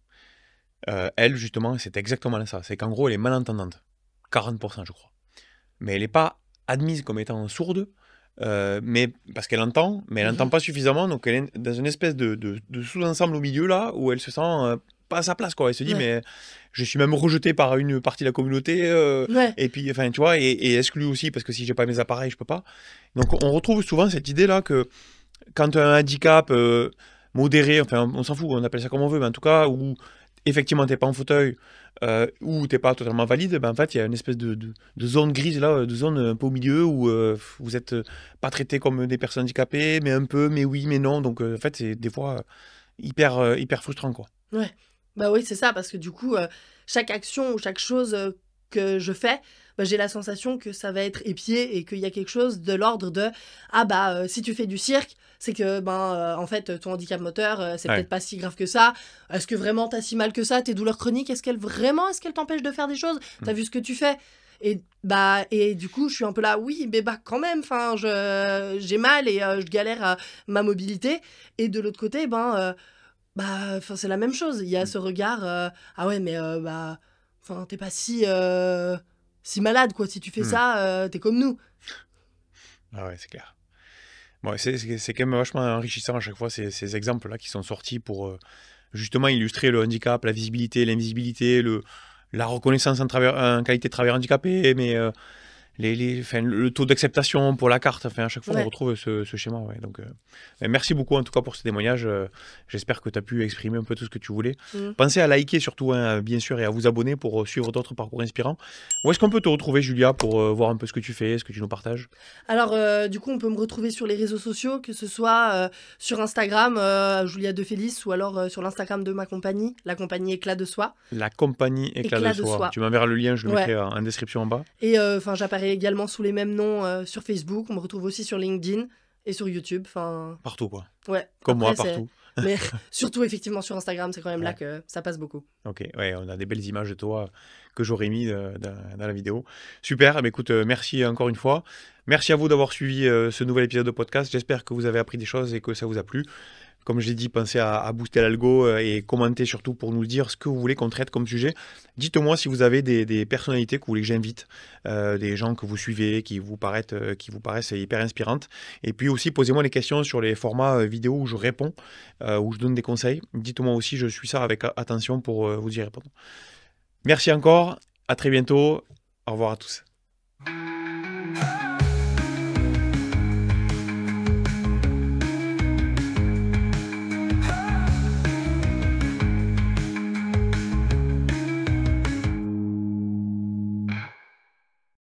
Elle, justement, c'est exactement ça. C'est qu'en gros, elle est malentendante. 40%, je crois. Mais elle n'est pas admise comme étant sourde, mais, parce qu'elle entend, mais elle n'entend pas suffisamment. Donc, elle est dans une espèce de sous-ensemble au milieu, là, où elle se sent pas à sa place, quoi. Elle se dit, Ouais. mais je suis même rejetée par une partie de la communauté. Ouais. Et puis, enfin, tu vois, et exclue aussi, parce que si j'ai pas mes appareils, je peux pas. Donc, on retrouve souvent cette idée-là que quand tu as un handicap modéré, enfin on s'en fout, on appelle ça comme on veut, mais en tout cas, où effectivement tu n'es pas en fauteuil, ou tu n'es pas totalement valide, ben, en fait il y a une espèce de zone grise là, de zone un peu au milieu, où vous n'êtes pas traité comme des personnes handicapées, mais un peu, mais oui, mais non, donc en fait c'est des fois hyper frustrant, quoi. Ouais, bah oui, c'est ça, parce que du coup, chaque action ou chaque chose que je fais, j'ai la sensation que ça va être épié et qu'il y a quelque chose de l'ordre de si tu fais du cirque, c'est que en fait ton handicap moteur c'est Ouais. peut-être pas si grave que ça. Est-ce que vraiment t'as si mal que ça, tes douleurs chroniques, est-ce qu'elles t'empêchent de faire des choses? T'as vu ce que tu fais? Et du coup je suis un peu là, oui mais quand même, enfin j'ai mal et je galère à ma mobilité, et de l'autre côté c'est la même chose. Il y a ce regard, ah ouais, mais t'es pas si malade, quoi. Si tu fais Mm. ça, t'es comme nous. Ah ouais, c'est clair. Bon, c'est quand même vachement enrichissant à chaque fois ces exemples-là qui sont sortis pour justement illustrer le handicap, la visibilité, l'invisibilité, la reconnaissance en qualité de travailleur handicapé, mais enfin, le taux d'acceptation pour la carte. Enfin, à chaque fois, on Ouais. retrouve ce schéma. Ouais. Donc, merci beaucoup en tout cas pour ce témoignage. J'espère que tu as pu exprimer un peu tout ce que tu voulais. Mm. Pensez à liker surtout, hein, bien sûr, et à vous abonner pour suivre d'autres parcours inspirants. Où est-ce qu'on peut te retrouver, Julia, pour voir un peu ce que tu fais, ce que tu nous partages? Alors, du coup, on peut me retrouver sur les réseaux sociaux, que ce soit sur Instagram, Julia De Felice, ou alors sur l'Instagram de ma compagnie, la compagnie Éclat de Soi. La compagnie Éclat de Soi. Tu m'enverras le lien, je le Ouais. mettrai en description en bas. Et j'apparais également sous les mêmes noms sur Facebook. On me retrouve aussi sur LinkedIn et sur YouTube. Partout, quoi. Ouais. Comme Après, moi, partout. Mais surtout, effectivement, sur Instagram, c'est quand même là Ouais. que ça passe beaucoup. Ok, ouais, on a des belles images de toi que j'aurais mis dans la vidéo. Super, eh bien, écoute, merci encore une fois. Merci à vous d'avoir suivi ce nouvel épisode de podcast. J'espère que vous avez appris des choses et que ça vous a plu. Comme je l'ai dit, pensez à booster l'algo et commentez surtout pour nous dire ce que vous voulez qu'on traite comme sujet. Dites-moi si vous avez des personnalités que vous voulez que j'invite, des gens que vous suivez, qui vous paraissent hyper inspirantes. Et puis aussi, posez-moi des questions sur les formats vidéo où je réponds, où je donne des conseils. Dites-moi aussi, je suis ça avec attention pour vous y répondre. Merci encore, à très bientôt. Au revoir à tous.